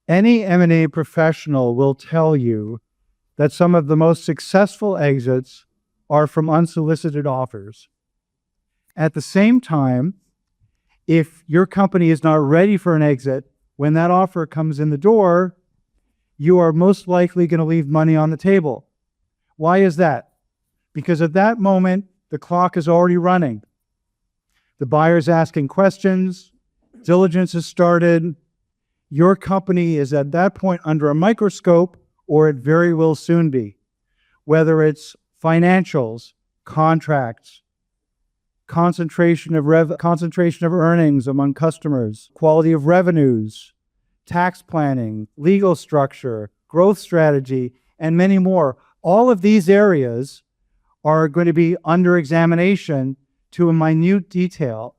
Any M&A professional will tell you that some of the most successful exits are from unsolicited offers. At the same time, if your company is not ready for an exit, when that offer comes in the door, you are most likely going to leave money on the table. Why is that? Because at that moment, the clock is already running. The buyer's asking questions, diligence has started. Your company is at that point under a microscope, or it very will soon be. Whether it's financials, contracts, concentration of earnings among customers, quality of revenues, tax planning, legal structure, growth strategy, and many more. All of these areas are going to be under examination to a minute detail.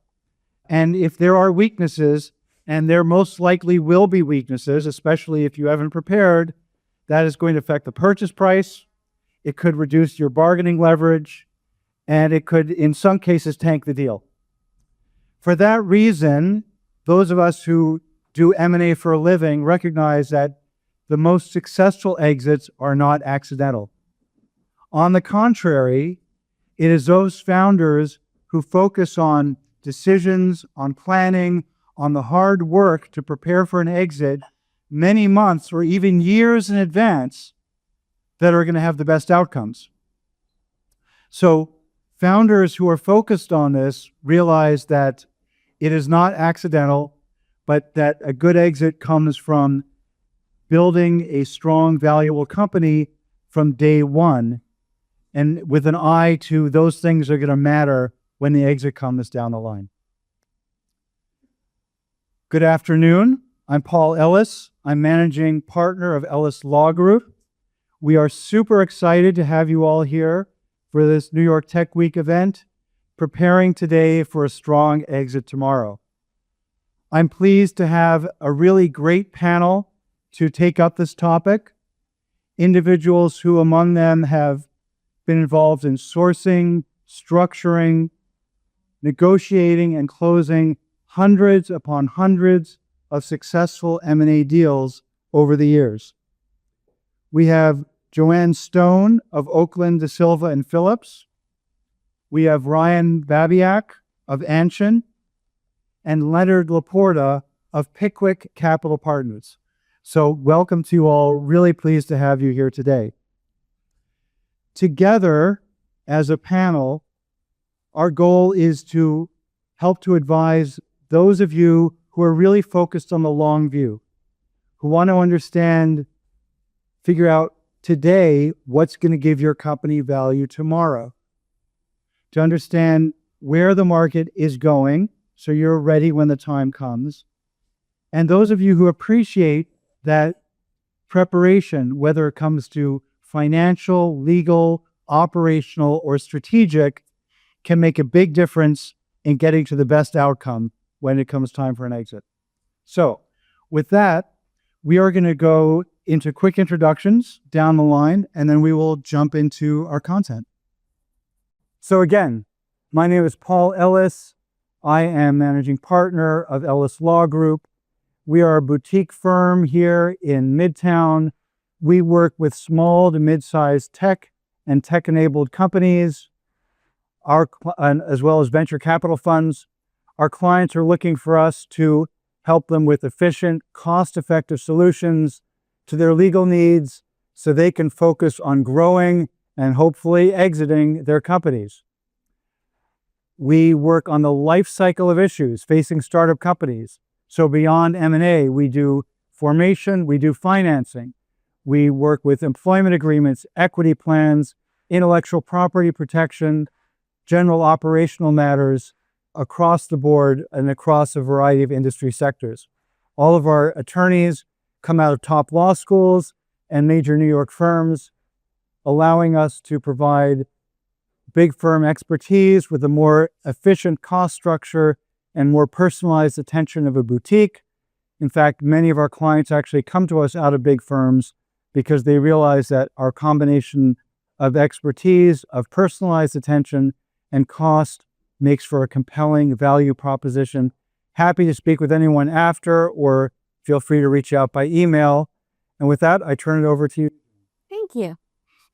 And if there are weaknesses, and there most likely will be weaknesses, especially if you haven't prepared, that is going to affect the purchase price. It could reduce your bargaining leverage, and it could, in some cases, tank the deal. For that reason, those of us who do M&A for a living recognize that the most successful exits are not accidental. On the contrary, it is those founders who focus on decisions, on planning, on the hard work to prepare for an exit many months or even years in advance that are going to have the best outcomes. So founders who are focused on this realize that it is not accidental, but that a good exit comes from building a strong, valuable company from day one, and with an eye to those things that are going to matter when the exit comes down the line. Good afternoon. I'm Paul Ellis. I'm managing partner of Ellis Law Group. We are super excited to have you all here for this New York Tech Week event, preparing today for a strong exit tomorrow. I'm pleased to have a really great panel to take up this topic. Individuals who among them have been involved in sourcing, structuring, negotiating, and closing hundreds upon hundreds of successful M&A deals over the years. We have Joanna Stone of Oaklins, DeSilva+Phillips. We have Ryan Babiak of Anchin, and Leonard LaPorta of Pickwick Capital Partners. So welcome to you all. Really pleased to have you here today. Together, as a panel, our goal is to help to advise those of you who are really focused on the long view, who want to understand, figure out today what's going to give your company value tomorrow, to understand where the market is going so you're ready when the time comes. And those of you who appreciate that preparation, whether it comes to financial, legal, operational, or strategic, can make a big difference in getting to the best outcome when it comes time for an exit. So with that, we are going to go into quick introductions down the line, and then we will jump into our content. So again, my name is Paul Ellis. I am managing partner of Ellis Law Group. We are a boutique firm here in Midtown. We work with small to mid-sized tech and tech-enabled companies, as well as venture capital funds. Our clients are looking for us to help them with efficient, cost-effective solutions to their legal needs so they can focus on growing and hopefully exiting their companies. We work on the life cycle of issues facing startup companies. So beyond M&A, we do formation, we do financing. We work with employment agreements, equity plans, intellectual property protection, general operational matters across the board and across a variety of industry sectors. All of our attorneys come out of top law schools and major New York firms, allowing us to provide big firm expertise with a more efficient cost structure and more personalized attention of a boutique. In fact, many of our clients actually come to us out of big firms because they realize that our combination of expertise, of personalized attention, and cost makes for a compelling value proposition. Happy to speak with anyone after, or feel free to reach out by email. And with that, I turn it over to you. Thank you.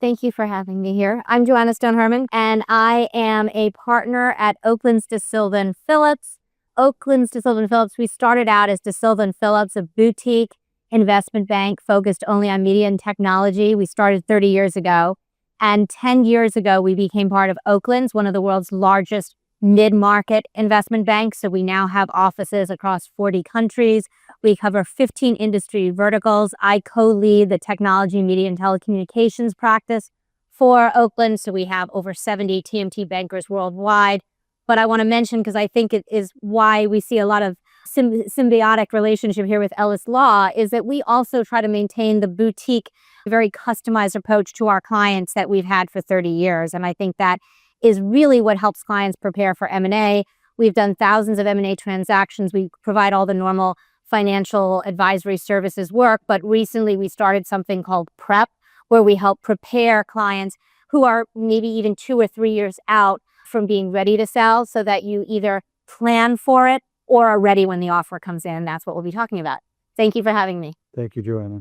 Thank you for having me here. I'm Joanna Stone-Herman, and I am a partner at Oaklins, DeSilva+Phillips. Oaklins, DeSilva+Phillips, we started out as DeSilva+Phillips, a boutique investment bank focused only on media and technology. We started 30 years ago. And 10 years ago, we became part of Oaklins, one of the world's largest mid-market investment banks. So we now have offices across 40 countries. We cover 15 industry verticals. I co-lead the technology, media, and telecommunications practice for Oaklins. So we have over 70 TMT bankers worldwide. But I want to mention, because I think it is why we see a lot of symbiotic relationship here with Ellis Law, is that we also try to maintain the boutique, very customized approach to our clients that we've had for 30 years. And I think that is really what helps clients prepare for M&A. We've done thousands of M&A transactions. We provide all the normal financial advisory services work, but recently we started something called Prep, where we help prepare clients who are maybe even 2 or 3 years out from being ready to sell, so that you either plan for it or are ready when the offer comes in. That's what we'll be talking about. Thank you for having me. Thank you, Joanna.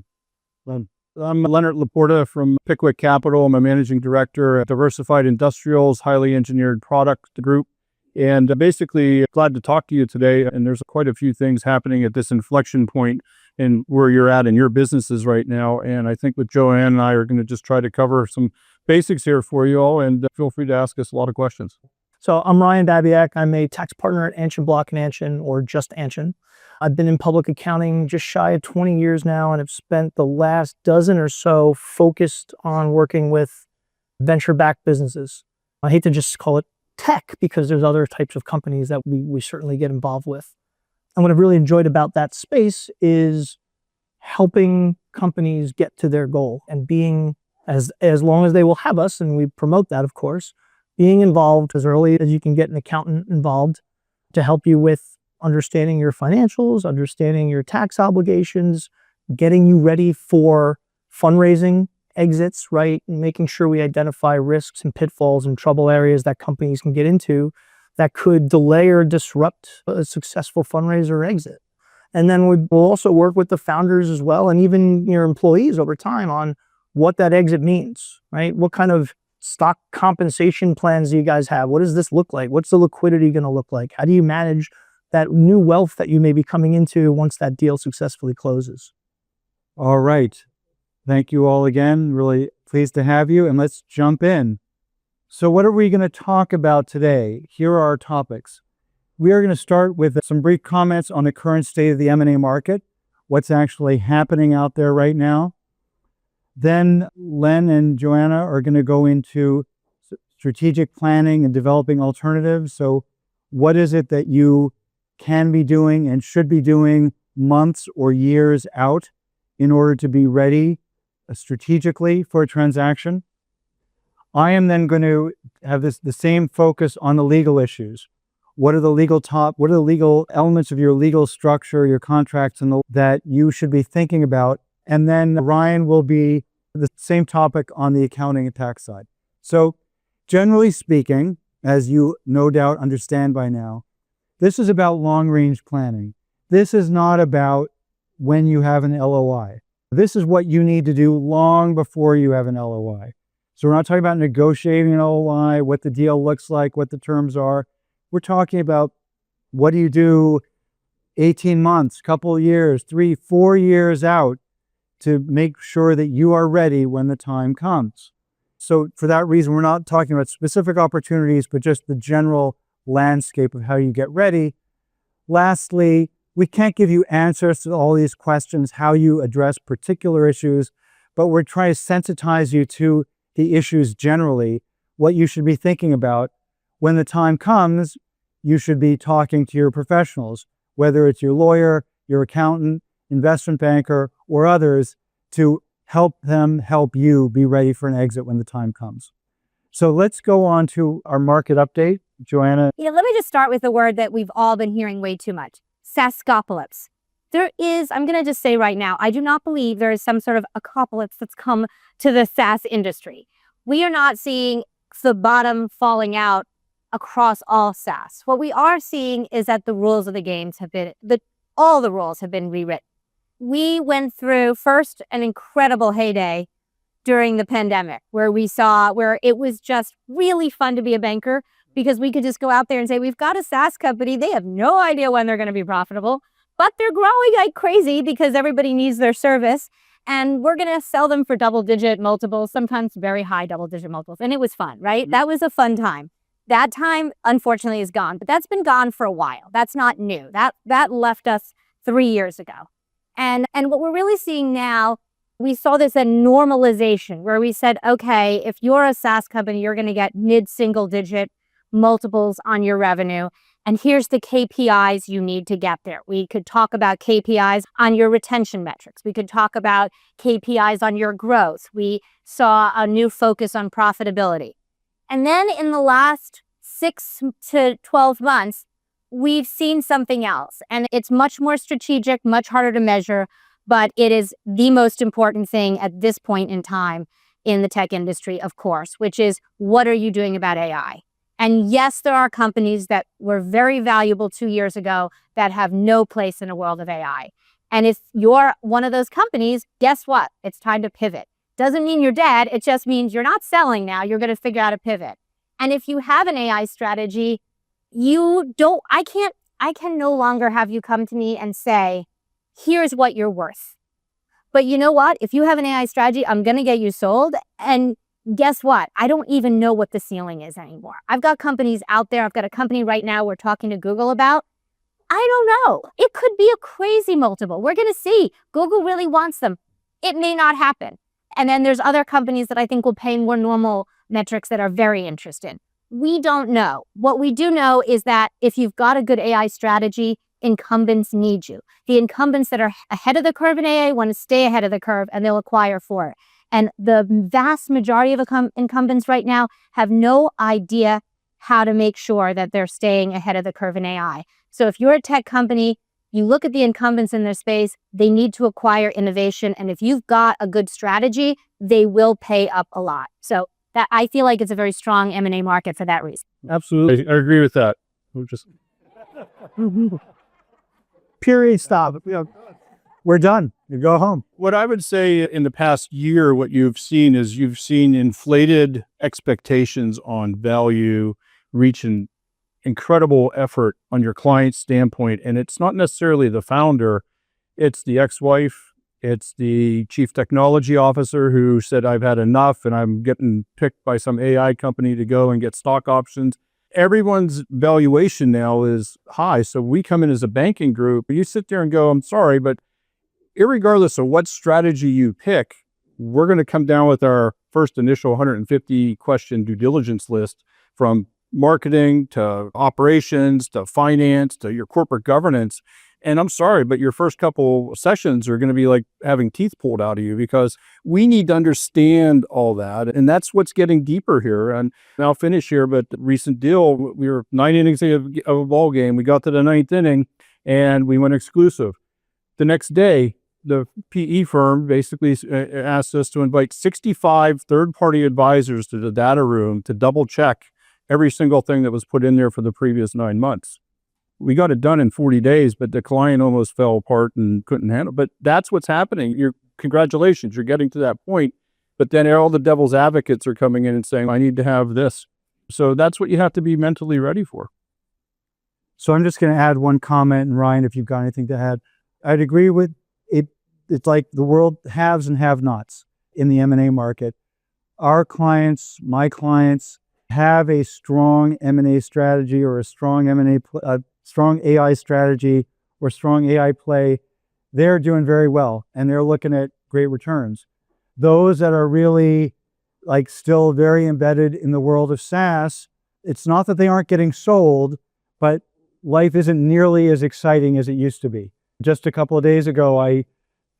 Len. I'm Leonard LaPorta from Pickwick Capital. I'm a managing director at Diversified Industrials, Highly Engineered Product Group. And basically, glad to talk to you today. And there's quite a few things happening at this inflection point in where you're at in your businesses right now. And I think with Joanna and I are going to just try to cover some basics here for you all. And feel free to ask us a lot of questions. So I'm Babiak. I'm a tax partner at Anchin, Anchin, or just Anchin. I've been in public accounting just shy of 20 years now, and have spent the last dozen or so focused on working with venture-backed businesses. I hate to just call it tech, because there's other types of companies that we certainly get involved with. And what I've really enjoyed about that space is helping companies get to their goal, and being, as long as they will have us, and we promote that, of course, being involved as early as you can get an accountant involved to help you with understanding your financials, understanding your tax obligations, getting you ready for fundraising, exits, right? And making sure we identify risks and pitfalls and trouble areas that companies can get into that could delay or disrupt a successful fundraiser or exit. And then we'll also work with the founders as well, and even your employees over time, on what that exit means, right? What kind of stock compensation plans do you guys have? What does this look like? What's the liquidity going to look like? How do you manage that new wealth that you may be coming into once that deal successfully closes? All right. Thank you all again. Really pleased to have you. And let's jump in. So what are we going to talk about today? Here are our topics. We are going to start with some brief comments on the current state of the M&A market, what's actually happening out there right now. Then Len and Joanna are going to go into strategic planning and developing alternatives. So what is it that you can be doing and should be doing months or years out in order to be ready strategically for a transaction? I am then going to have the same focus on the legal issues. What are the legal elements of your legal structure, your contracts, and that you should be thinking about? And then Ryan will be the same topic on the accounting and tax side. So generally speaking, as you no doubt understand by now, this is about long-range planning. This is not about when you have an LOI. This is what you need to do long before you have an LOI. So we're not talking about negotiating an LOI, what the deal looks like, what the terms are. We're talking about what do you do 18 months, couple of years, 3, 4 years out to make sure that you are ready when the time comes. So for that reason, we're not talking about specific opportunities, but just the general landscape of how you get ready. Lastly, we can't give you answers to all these questions, how you address particular issues, but we're trying to sensitize you to the issues generally, what you should be thinking about. When the time comes, you should be talking to your professionals, whether it's your lawyer, your accountant, investment banker, or others, to help them help you be ready for an exit when the time comes. So let's go on to our market update. Joanna. Yeah, let me just start with a word that we've all been hearing way too much: SaaScopolis. I'm going to just say right now, I do not believe there is some sort of apocalypse that's come to the SaaS industry. We are not seeing the bottom falling out across all SaaS. What we are seeing is that the rules of the games have been, all the rules have been rewritten. we went through first an incredible heyday during the pandemic where it was just really fun to be a banker because we could just go out there and say, we've got a SaaS company. They have no idea when they're going to be profitable, but they're growing like crazy because everybody needs their service. And we're going to sell them for double-digit multiples, sometimes very high double-digit multiples. And it was fun, right? That was a fun time. That time, unfortunately, is gone. But that's been gone for a while. That's not new. That left us 3 years ago. And what we're really seeing now, we saw this at normalization where we said, okay, if you're a SaaS company, you're going to get mid-single-digit multiples on your revenue. And here's the KPIs you need to get there. We could talk about KPIs on your retention metrics. We could talk about KPIs on your growth. We saw a new focus on profitability. And then in the last 6 to 12 months, we've seen something else. And it's much more strategic, much harder to measure, but it is the most important thing at this point in time in the tech industry, of course, which is what are you doing about AI? And yes, there are companies that were very valuable 2 years ago that have no place in a world of AI. And if you're one of those companies, guess what? It's time to pivot. Doesn't mean you're dead. It just means you're not selling now. You're going to figure out a pivot. And if you have an AI strategy, I can no longer have you come to me and say, here's what you're worth. But you know what? If you have an AI strategy, I'm going to get you sold. And guess what? I don't even know what the ceiling is anymore. I've got companies out there. I've got a company right now we're talking to Google about. I don't know. It could be a crazy multiple. We're going to see. Google really wants them. It may not happen. And then there's other companies that I think will pay more normal metrics that are very interested. We don't know. What we do know is that if you've got a good AI strategy, incumbents need you. The incumbents that are ahead of the curve in AI want to stay ahead of the curve and they'll acquire for it. And the vast majority of incumbents right now have no idea how to make sure that they're staying ahead of the curve in AI. So if you're a tech company, you look at the incumbents in their space, they need to acquire innovation. And if you've got a good strategy, they will pay up a lot. So that I feel like it's a very strong M&A market for that reason. Absolutely. I agree with that. Period. Stop. We're done. You go home. What I would say in the past year, what you've seen inflated expectations on value, reach an incredible effort on your client's standpoint. And it's not necessarily the founder, it's the ex-wife, it's the chief technology officer who said, I've had enough and I'm getting picked by some AI company to go and get stock options. Everyone's valuation now is high. So we come in as a banking group, you sit there and go, I'm sorry, but irregardless of what strategy you pick, we're going to come down with our first initial 150 question due diligence list from marketing to operations to finance to your corporate governance. And I'm sorry, but your first couple sessions are going to be like having teeth pulled out of you because we need to understand all that. And that's what's getting deeper here. And I'll finish here, but the recent deal, we were 9 innings of a ball game. We got to the 9th inning and we went exclusive. The next day, the PE firm basically asked us to invite 65 third-party advisors to the data room to double check every single thing that was put in there for the previous 9 months. We got it done in 40 days, but the client almost fell apart and couldn't handle it. But that's what's happening. Congratulations, you're getting to that point. But then all the devil's advocates are coming in and saying, I need to have this. So that's what you have to be mentally ready for. So I'm just going to add one comment, and Ryan, if you've got anything to add. I'd agree with it. It's like the world haves and have-nots in the M&A market. Our clients, my clients, have a strong M&A strategy or a strong strong AI strategy or strong AI play. They're doing very well, and they're looking at great returns. Those that are really still very embedded in the world of SaaS, it's not that they aren't getting sold, but life isn't nearly as exciting as it used to be. Just a couple of days ago, I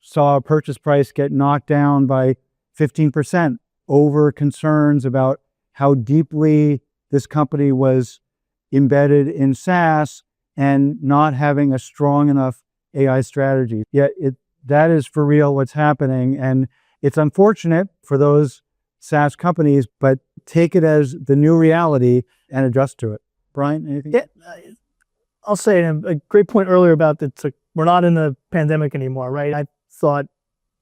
saw a purchase price get knocked down by 15% over concerns about how deeply this company was embedded in SaaS and not having a strong enough AI strategy. Yet that is for real what's happening. And it's unfortunate for those SaaS companies, but take it as the new reality and adjust to it. Brian, anything? Yeah, I'll say a great point earlier about it's a we're not in the pandemic anymore, right? I thought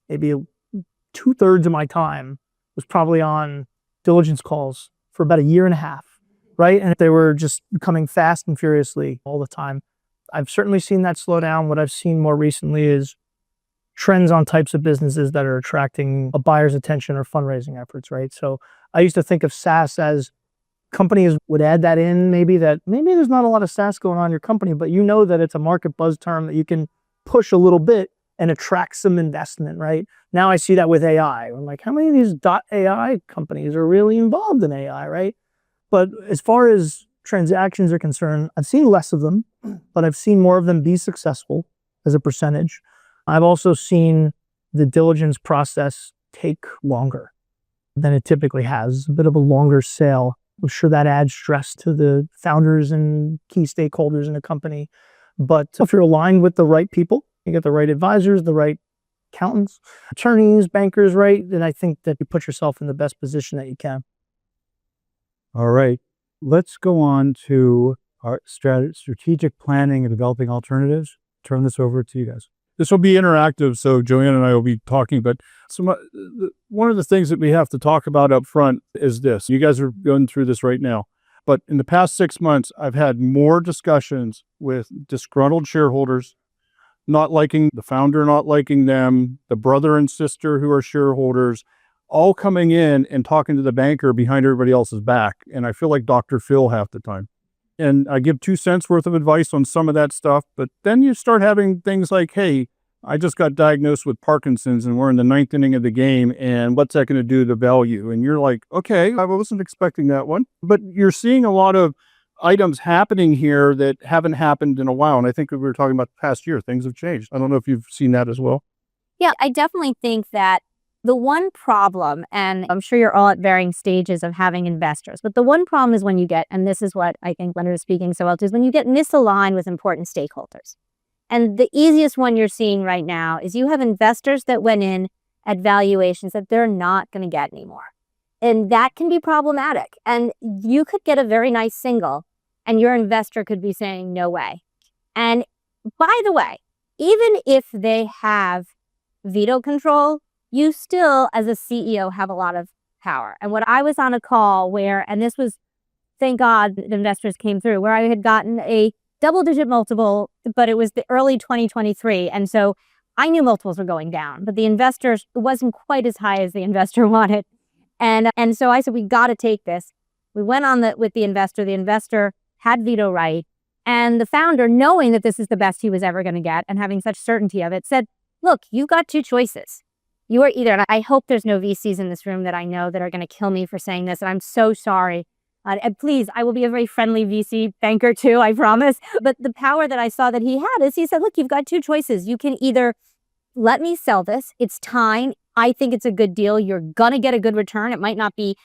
maybe 2/3 of my time was probably on diligence calls for about a year and a half, right? And they were just coming fast and furiously all the time. I've certainly seen that slow down. What I've seen more recently is trends on types of businesses that are attracting a buyer's attention or fundraising efforts, right? So I used to think of SaaS as companies would add that in, maybe there's not a lot of SaaS going on in your company, but you know that it's a market buzz term that you can push a little bit and attract some investment, right? Now I see that with AI. I'm like, how many of these .ai companies are really involved in AI, right? But as far as transactions are concerned, I've seen less of them, but I've seen more of them be successful as a percentage. I've also seen the diligence process take longer than it typically has, a bit of a longer sale. I'm sure that adds stress to the founders and key stakeholders in a company. But if you're aligned with the right people, you get the right advisors, the right accountants, attorneys, bankers, right? Then I think that you put yourself in the best position that you can. All right. Let's go on to our strategic planning and developing alternatives. Turn this over to you guys. This will be interactive, so Joanna and I will be talking, but one of the things that we have to talk about up front is this. You guys are going through this right now, but in the past 6 months, I've had more discussions with disgruntled shareholders, not liking the founder, not liking them, the brother and sister who are shareholders, all coming in and talking to the banker behind everybody else's back. And I feel like Dr. Phil half the time. And I give 2 cents worth of advice on some of that stuff, but then you start having things like, hey, I just got diagnosed with Parkinson's and we're in the 9th inning of the game, and what's that going to do to value? And you're like, okay, I wasn't expecting that one. But you're seeing a lot of items happening here that haven't happened in a while. And I think we were talking about the past year, things have changed. I don't know if you've seen that as well. Yeah, I definitely think that the one problem, and I'm sure you're all at varying stages of having investors, but the one problem is when you get, and this is what I think Leonard is speaking so well to, is when you get misaligned with important stakeholders. And the easiest one you're seeing right now is you have investors that went in at valuations that they're not going to get anymore. And that can be problematic. And you could get a very nice single and your investor could be saying, no way. And by the way, even if they have veto control, you still, as a CEO, have a lot of power. And when I was on a call where, and this was, thank God the investors came through, where I had gotten a double-digit multiple, but it was the early 2023. And so I knew multiples were going down, but the investors, it wasn't quite as high as the investor wanted. And so I said, we got to take this. We went on with the investor had veto right. And the founder, knowing that this is the best he was ever going to get and having such certainty of it, said, look, you got 2 choices. You are either, and I hope there's no VCs in this room that I know that are going to kill me for saying this, and I'm so sorry. And please, I will be a very friendly VC banker too, I promise. But the power that I saw that he had is he said, look, you've got 2 choices. You can either let me sell this. It's time. I think it's a good deal. You're going to get a good return. It might not be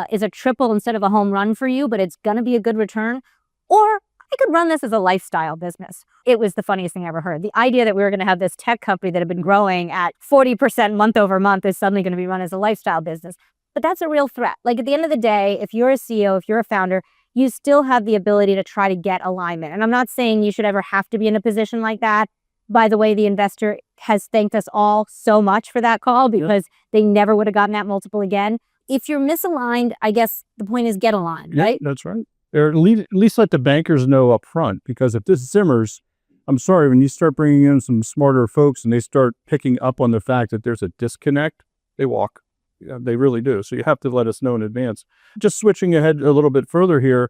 is a triple instead of a home run for you, but it's going to be a good return. Or I could run this as a lifestyle business. It was the funniest thing I ever heard. The idea that we were going to have this tech company that had been growing at 40% month over month is suddenly going to be run as a lifestyle business. But that's a real threat. Like at the end of the day, if you're a CEO, if you're a founder, you still have the ability to try to get alignment. And I'm not saying you should ever have to be in a position like that. By the way, the investor has thanked us all so much for that call because they never would have gotten that multiple again. If you're misaligned, I guess the point is get aligned, right? That's right. Or at least let the bankers know up front, because if this simmers, I'm sorry, when you start bringing in some smarter folks and they start picking up on the fact that there's a disconnect, they walk. Yeah, they really do. So you have to let us know in advance. Just switching ahead a little bit further here,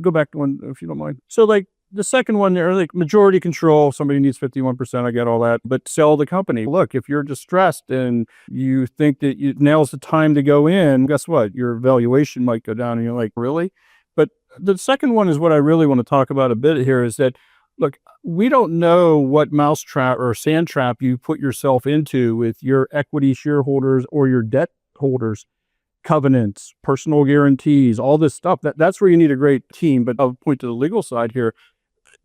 go back to one, if you don't mind. So like the second one there, like majority control, somebody needs 51%, I get all that, but sell the company. Look, if you're distressed and you think that now's the time to go in, guess what? Your valuation might go down and you're like, really? But the second one is what I really want to talk about a bit here is that, look, we don't know what mousetrap or sand trap you put yourself into with your equity shareholders or your debt holders, covenants, personal guarantees, all this stuff. That's where you need a great team. But I'll point to the legal side here.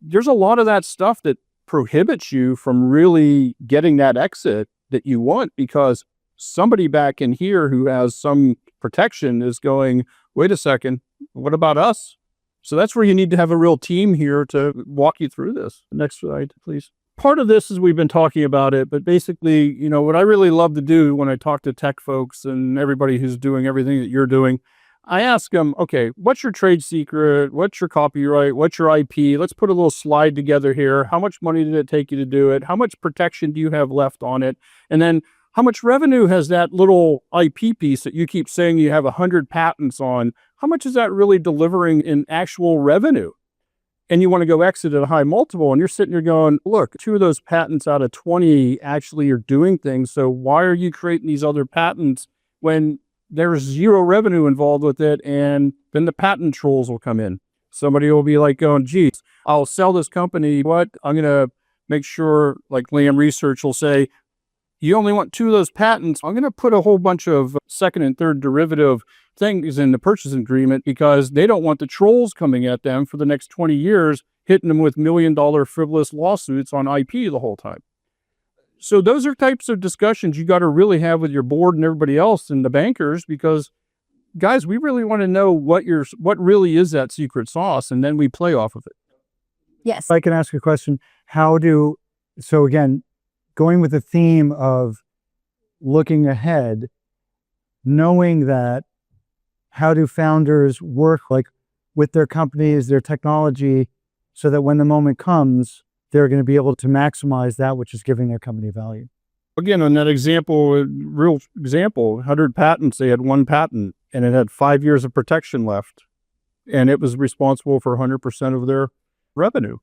There's a lot of that stuff that prohibits you from really getting that exit that you want, because somebody back in here who has some protection is going, wait a second, what about us? So that's where you need to have a real team here to walk you through this. Next slide, please. part of this is we've been talking about it, but basically, what I really love to do when I talk to tech folks and everybody who's doing everything that you're doing, I ask them, okay, what's your trade secret? What's your copyright? What's your IP? Let's put a little slide together here. How much money did it take you to do it? How much protection do you have left on it? And then how much revenue has that little IP piece that you keep saying you have 100 patents on? How much is that really delivering in actual revenue? And you want to go exit at a high multiple, and you're sitting there going, look, 2 of those patents out of 20 actually are doing things. So why are you creating these other patents when there's 0 revenue involved with it? And then the patent trolls will come in. Somebody will be like going, geez, I'll sell this company. What? I'm going to make sure, like Lamb Research will say, you only want 2 of those patents. I'm going to put a whole bunch of second and third derivative things in the purchase agreement because they don't want the trolls coming at them for the next 20 years, hitting them with $1 million frivolous lawsuits on IP the whole time. So those are types of discussions you got to really have with your board and everybody else and the bankers, because guys, we really want to know what really is that secret sauce, and then we play off of it. Yes. If I can ask a question, so again, going with the theme of looking ahead, knowing that, how do founders work with their companies, their technology, so that when the moment comes, they're going to be able to maximize that which is giving their company value? Again, on that example, real example, 100 patents, they had 1 patent and it had 5 years of protection left, and it was responsible for 100% of their revenue.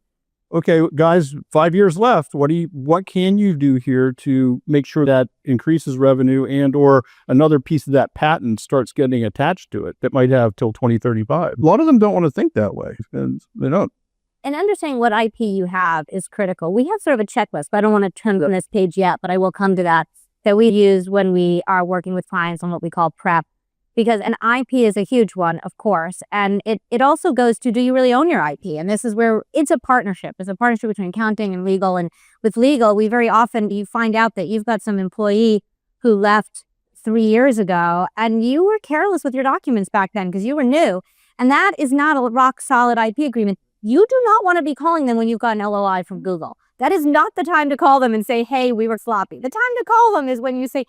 Okay, guys, 5 years left. What can you do here to make sure that increases revenue and or another piece of that patent starts getting attached to it that might have till 2035? A lot of them don't want to think that way, and they don't. And understanding what IP you have is critical. We have sort of a checklist, but I don't want to turn on this page yet, but I will come to that we use when we are working with clients on what we call prep. Because an IP is a huge one, of course. And it also goes to, do you really own your IP? And this is where it's a partnership. It's a partnership between accounting and legal. And with legal, we very often, you find out that you've got some employee who left 3 years ago and you were careless with your documents back then because you were new. And that is not a rock solid IP agreement. You do not want to be calling them when you've got an LOI from Google. That is not the time to call them and say, hey, we were sloppy. The time to call them is when you say,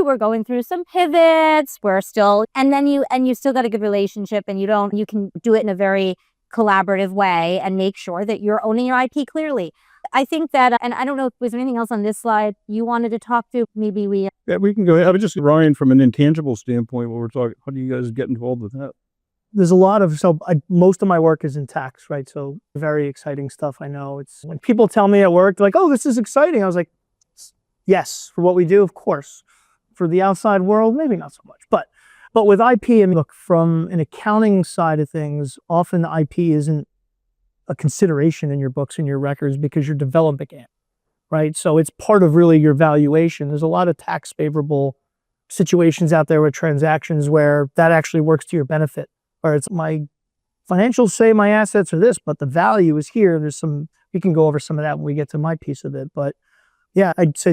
we're going through some pivots, and then you still got a good relationship, and you can do it in a very collaborative way and make sure that you're owning your IP clearly. I think that, and I don't know if there's anything else on this slide you wanted to talk to. Maybe we... Yeah, we can go ahead. I was just, Ryan, from an intangible standpoint, what we're talking, how do you guys get involved with that? There's a lot of, most of my work is in tax, right? So very exciting stuff. I know when people tell me at work, they're like, oh, this is exciting. I was like, yes, for what we do, of course. For the outside world, maybe not so much. But with IP, I mean, look, from an accounting side of things, often the IP isn't a consideration in your books and your records because you're developing it, right? So it's part of really your valuation. There's a lot of tax favorable situations out there with transactions where that actually works to your benefit. Or it's my financials say my assets are this, but the value is here. We can go over some of that when we get to my piece of it. But yeah, I'd say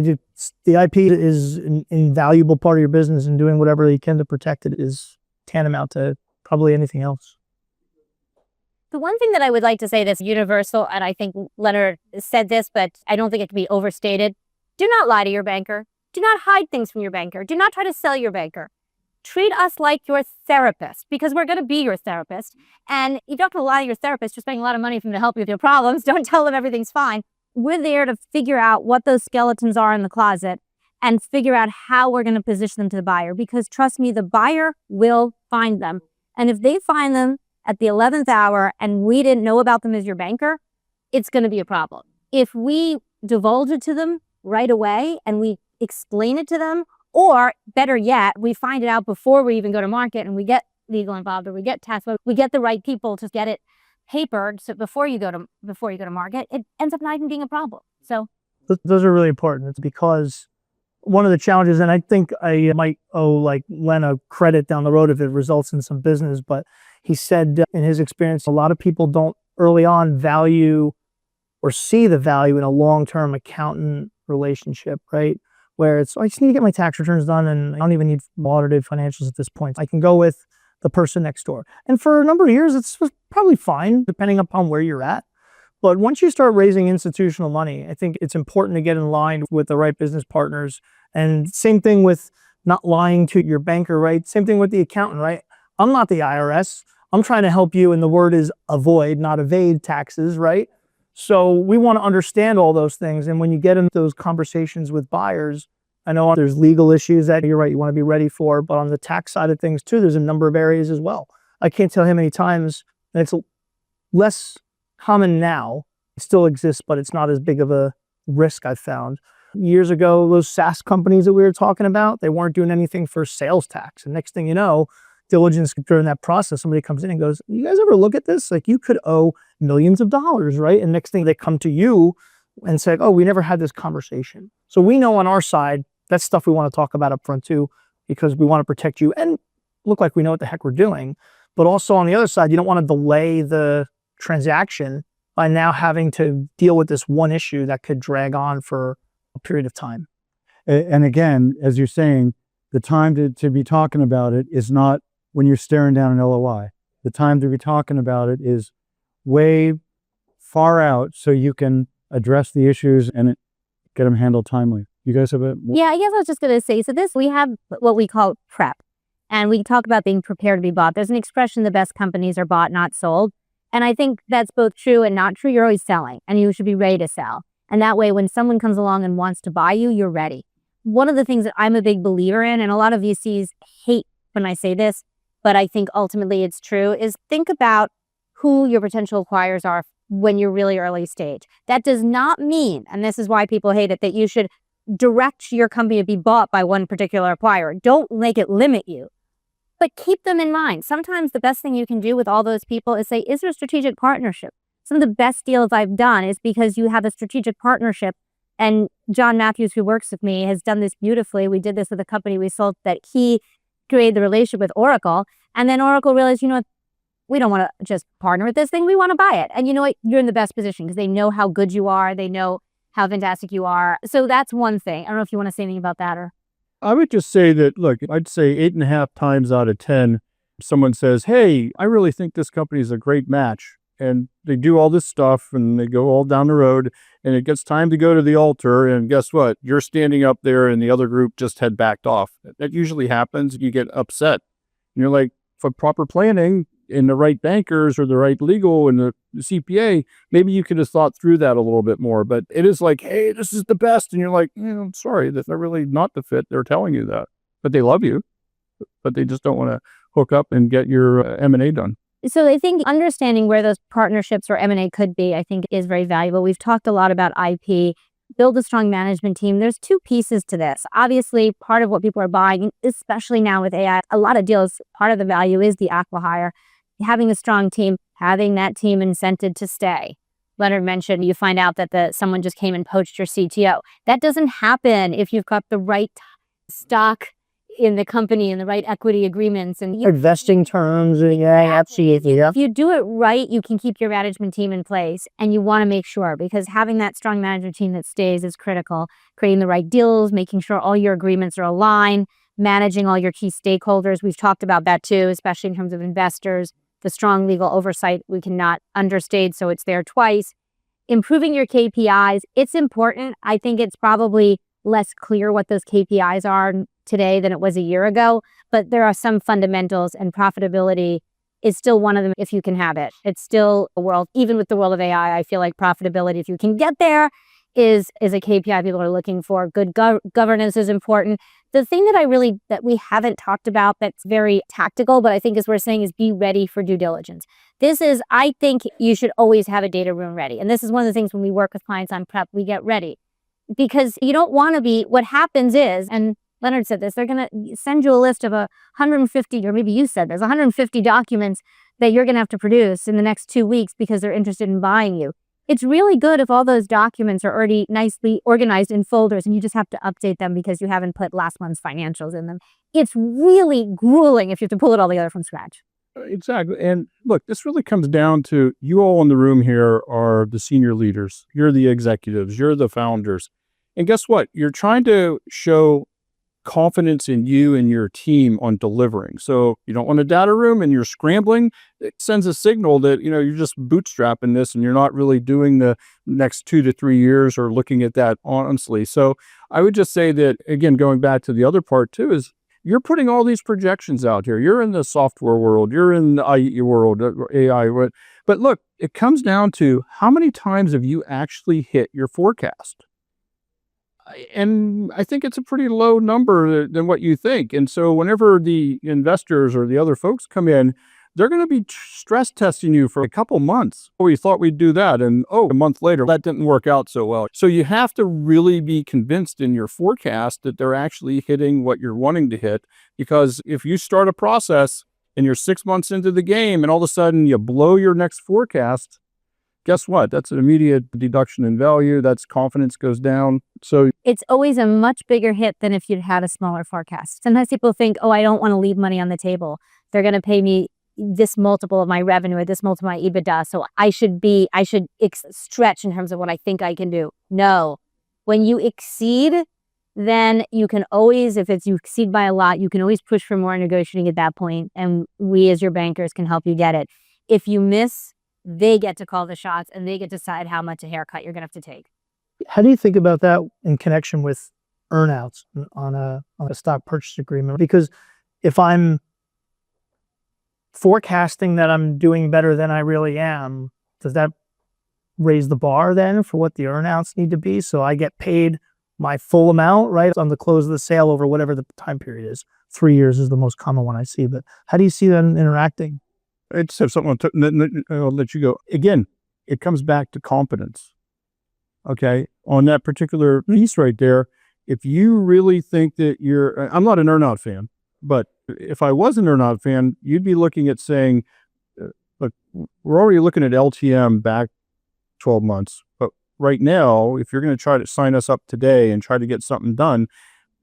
the IP is an invaluable part of your business, and doing whatever you can to protect it is tantamount to probably anything else. The one thing that I would like to say that's universal, and I think Leonard said this, but I don't think it can be overstated. Do not lie to your banker. Do not hide things from your banker. Do not try to sell your banker. Treat us like your therapist, because we're going to be your therapist. And you don't have to lie to your therapist. You're spending a lot of money for them to help you with your problems. Don't tell them everything's fine. We're there to figure out what those skeletons are in the closet and figure out how we're going to position them to the buyer. Because trust me, the buyer will find them. And if they find them at the 11th hour and we didn't know about them as your banker, it's going to be a problem. If we divulge it to them right away and we explain it to them, or better yet, we find it out before we even go to market and we get legal involved, or we get tax, we get the right people to get it papered, so before you go to market, it ends up not even being a problem. So those are really important. It's because one of the challenges, and I think I might owe Len a credit down the road if it results in some business, but he said in his experience, a lot of people don't early on value or see the value in a long-term accountant relationship, right? Where it's, I just need to get my tax returns done and I don't even need audited financials at this point. I can go with the person next door. And for a number of years, it's probably fine, depending upon where you're at. But once you start raising institutional money, I think it's important to get in line with the right business partners. And same thing with not lying to your banker, right? Same thing with the accountant, right? I'm not the IRS. I'm trying to help you, and the word is avoid, not evade taxes, right? So we want to understand all those things. And when you get into those conversations with buyers, I know there's legal issues that you're right, you want to be ready for, but on the tax side of things too, there's a number of areas as well. I can't tell how many times, and it's less common now. It still exists, but it's not as big of a risk, I've found. Years ago, those SaaS companies that we were talking about, they weren't doing anything for sales tax. And next thing you know, diligence during that process, somebody comes in and goes, you guys ever look at this? Like, you could owe millions of dollars, right? And next thing they come to you and say, oh, we never had this conversation. So we know on our side, that's stuff we want to talk about up front too, because we want to protect you and look like we know what the heck we're doing. But also on the other side, you don't want to delay the transaction by now having to deal with this one issue that could drag on for a period of time. And again, as you're saying, the time to be talking about it is not when you're staring down an LOI. The time to be talking about it is way far out so you can address the issues and get them handled timely. You guys have a... Yeah, I guess I was just going to say, so we have what we call prep, and we talk about being prepared to be bought. There's an expression, the best companies are bought, not sold. And I think that's both true and not true. You're always selling, and you should be ready to sell. And that way, when someone comes along and wants to buy you, you're ready. One of the things that I'm a big believer in, and a lot of VCs hate when I say this, but I think ultimately it's true, is think about who your potential acquirers are when you're really early stage. That does not mean, and this is why people hate it, that you should direct your company to be bought by one particular acquirer. Don't make it limit you, but keep them in mind. Sometimes the best thing you can do with all those people is say, is there a strategic partnership? Some of the best deals I've done is because you have a strategic partnership. And John Matthews, who works with me, has done this beautifully. We did this with a company we sold that he created the relationship with Oracle. And then Oracle realized, you know what, we don't want to just partner with this thing. We want to buy it. And you know what? You're in the best position because they know how good you are. They know how fantastic you are. So that's one thing. I don't know if you want to say anything about that or... I would just say that, look, I'd say 8.5 times out of 10, someone says, hey, I really think this company is a great match. And they do all this stuff and they go all down the road and it gets time to go to the altar. And guess what? You're standing up there and the other group just had backed off. That usually happens. You get upset. And you're like, for proper planning and the right bankers or the right legal and the CPA, maybe you could have thought through that a little bit more. But it is like, hey, this is the best. And you're like, I'm sorry, that's not really not the fit. They're telling you that. But they love you. But they just don't want to hook up and get your M&A done. So I think understanding where those partnerships or M&A could be, I think is very valuable. We've talked a lot about IP, build a strong management team. There's two pieces to this. Obviously, part of what people are buying, especially now with AI, a lot of deals, part of the value is the acqui-hire. Having a strong team, having that team incented to stay. Leonard mentioned you find out that someone just came and poached your CTO. That doesn't happen if you've got the right stock in the company and the right equity agreements and Investing terms, yeah, absolutely. Yeah. If you do it right, you can keep your management team in place, and you want to make sure, because having that strong management team that stays is critical. Creating the right deals, making sure all your agreements are aligned, managing all your key stakeholders. We've talked about that too, especially in terms of investors. The strong legal oversight we cannot understate, so it's there twice. Improving your KPIs, it's important. I think it's probably less clear what those KPIs are today than it was a year ago, but there are some fundamentals, and profitability is still one of them if you can have it. It's still a world, even with the world of AI, I feel like profitability, if you can get there, is a KPI people are looking for. Good governance is important. The thing that we haven't talked about that's very tactical, but I think as we're saying, is be ready for due diligence. I think you should always have a data room ready. And this is one of the things when we work with clients on prep, we get ready. Because you don't want to be, what happens is, and Leonard said this, they're going to send you a list of 150, or maybe you said there's 150 documents that you're going to have to produce in the next 2 weeks because they're interested in buying you. It's really good if all those documents are already nicely organized in folders and you just have to update them because you haven't put last month's financials in them. It's really grueling if you have to pull it all together from scratch. Exactly. And look, this really comes down to you all in the room here are the senior leaders. You're the executives. You're the founders. And guess what? You're trying to show confidence in you and your team on delivering. So you don't want a data room and you're scrambling. It sends a signal that, you're just bootstrapping this and you're not really doing the next 2 to 3 years or looking at that honestly. So I would just say that, again, going back to the other part too, is you're putting all these projections out here. You're in the software world, you're in the IE world, AI. But look, it comes down to how many times have you actually hit your forecast? And I think it's a pretty low number than what you think. And so whenever the investors or the other folks come in, they're going to be stress testing you for a couple months. Oh, we thought we'd do that. And a month later, that didn't work out so well. So you have to really be convinced in your forecast that they're actually hitting what you're wanting to hit. Because if you start a process and you're 6 months into the game and all of a sudden you blow your next forecast, guess what? That's an immediate deduction in value. That's confidence goes down. So it's always a much bigger hit than if you'd had a smaller forecast. Sometimes people think, I don't want to leave money on the table. They're going to pay me this multiple of my revenue or this multiple of my EBITDA. So I should stretch in terms of what I think I can do. No, when you exceed, then you can always, you exceed by a lot, you can always push for more negotiating at that point. And we as your bankers can help you get it. If you miss, they get to call the shots and they get to decide how much a haircut you're going to have to take. How do you think about that in connection with earnouts on a stock purchase agreement? Because if I'm forecasting that I'm doing better than I really am, does that raise the bar then for what the earnouts need to be? So I get paid my full amount, right, on the close of the sale over whatever the time period is. 3 years is the most common one I see. But how do you see that interacting? I just have something I'll let you go. Again, it comes back to competence. Okay. On that particular piece right there, if you really think that I'm not an earnout fan, but if I was an earnout fan, you'd be looking at saying, look, we're already looking at LTM back 12 months. But right now, if you're going to try to sign us up today and try to get something done,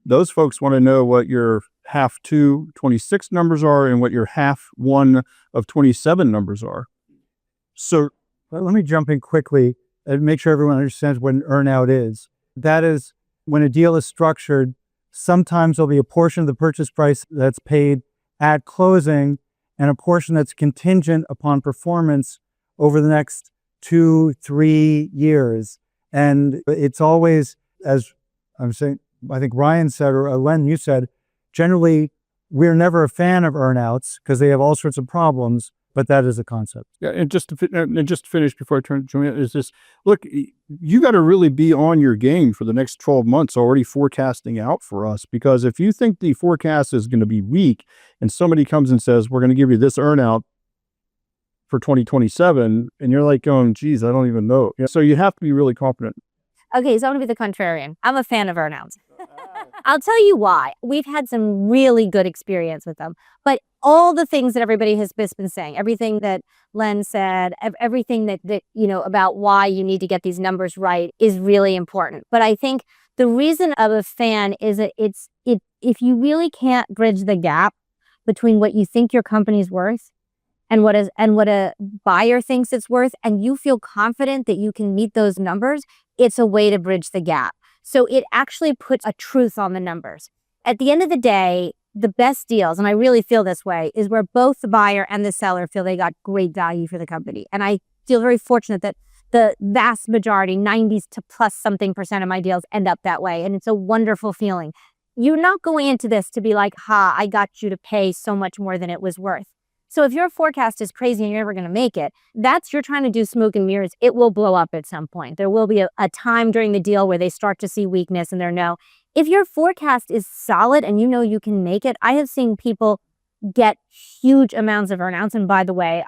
those folks want to know what your half 2 26 numbers are and what your half 1 of 27 numbers are. So let me jump in quickly and make sure everyone understands what an earnout is. That is when a deal is structured, sometimes there'll be a portion of the purchase price that's paid at closing and a portion that's contingent upon performance over the next 2-3 years. And it's always, as I'm saying, I think Ryan said, or Len, you said, generally, we're never a fan of earnouts because they have all sorts of problems, but that is a concept. Yeah, and just to finish before I turn to Joanna, is this, look, you got to really be on your game for the next 12 months already forecasting out for us, because if you think the forecast is going to be weak and somebody comes and says, we're going to give you this earnout for 2027, and you're like going, geez, I don't even know. So you have to be really confident. Okay, so I'm going to be the contrarian. I'm a fan of earnouts. I'll tell you why. We've had some really good experience with them. But all the things that everybody has been saying, everything that Len said, everything that about why you need to get these numbers right is really important. But I think the reason of a fan is that if you really can't bridge the gap between what you think your company's worth and what a buyer thinks it's worth, and you feel confident that you can meet those numbers, it's a way to bridge the gap. So it actually puts a truth on the numbers. At the end of the day, the best deals, and I really feel this way, is where both the buyer and the seller feel they got great value for the company. And I feel very fortunate that the vast majority, 90s to plus something % of my deals end up that way. And it's a wonderful feeling. You're not going into this to be like, I got you to pay so much more than it was worth. So if your forecast is crazy and you're never going to make it, you're trying to do smoke and mirrors. It will blow up at some point. There will be a time during the deal where they start to see weakness and they're no. If your forecast is solid and you know you can make it, I have seen people get huge amounts of earnouts. And by the way,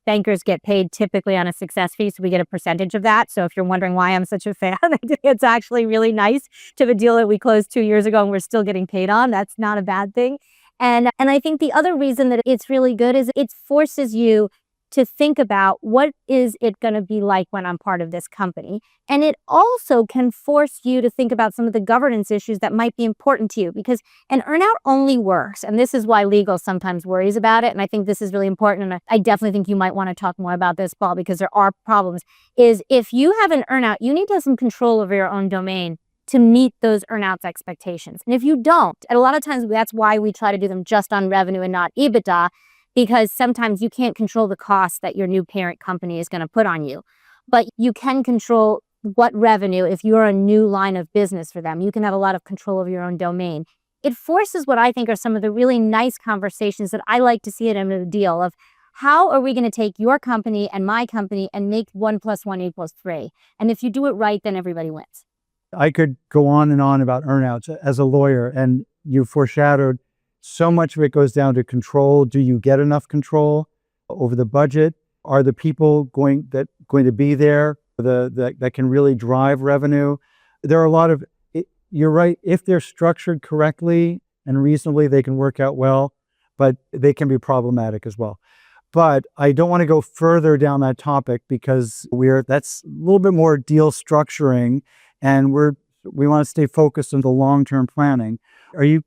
bankers get paid typically on a success fee, so we get a percentage of that. So if you're wondering why I'm such a fan, I think it's actually really nice to have a deal that we closed 2 years ago and we're still getting paid on. That's not a bad thing. And I think the other reason that it's really good is it forces you to think about what is it going to be like when I'm part of this company. And it also can force you to think about some of the governance issues that might be important to you, because an earnout only works. And this is why legal sometimes worries about it. And I think this is really important. And I definitely think you might want to talk more about this, Paul, because there are problems. Is if you have an earnout, you need to have some control over your own domain. to meet those earnouts expectations. And if you don't, and a lot of times that's why we try to do them just on revenue and not EBITDA, because sometimes you can't control the cost that your new parent company is going to put on you. But you can control what revenue, if you're a new line of business for them, you can have a lot of control over your own domain. It forces what I think are some of the really nice conversations that I like to see at the end of the deal of how are we going to take your company and my company and make 1 + 1 = 3? And if you do it right, then everybody wins. I could go on and on about earnouts as a lawyer, and you foreshadowed so much of it goes down to control. Do you get enough control over the budget? Are the people going to be there that can really drive revenue? There are a lot of, you're right, if they're structured correctly and reasonably, they can work out well, but they can be problematic as well. But I don't want to go further down that topic because that's a little bit more deal structuring, and we want to stay focused on the long-term planning.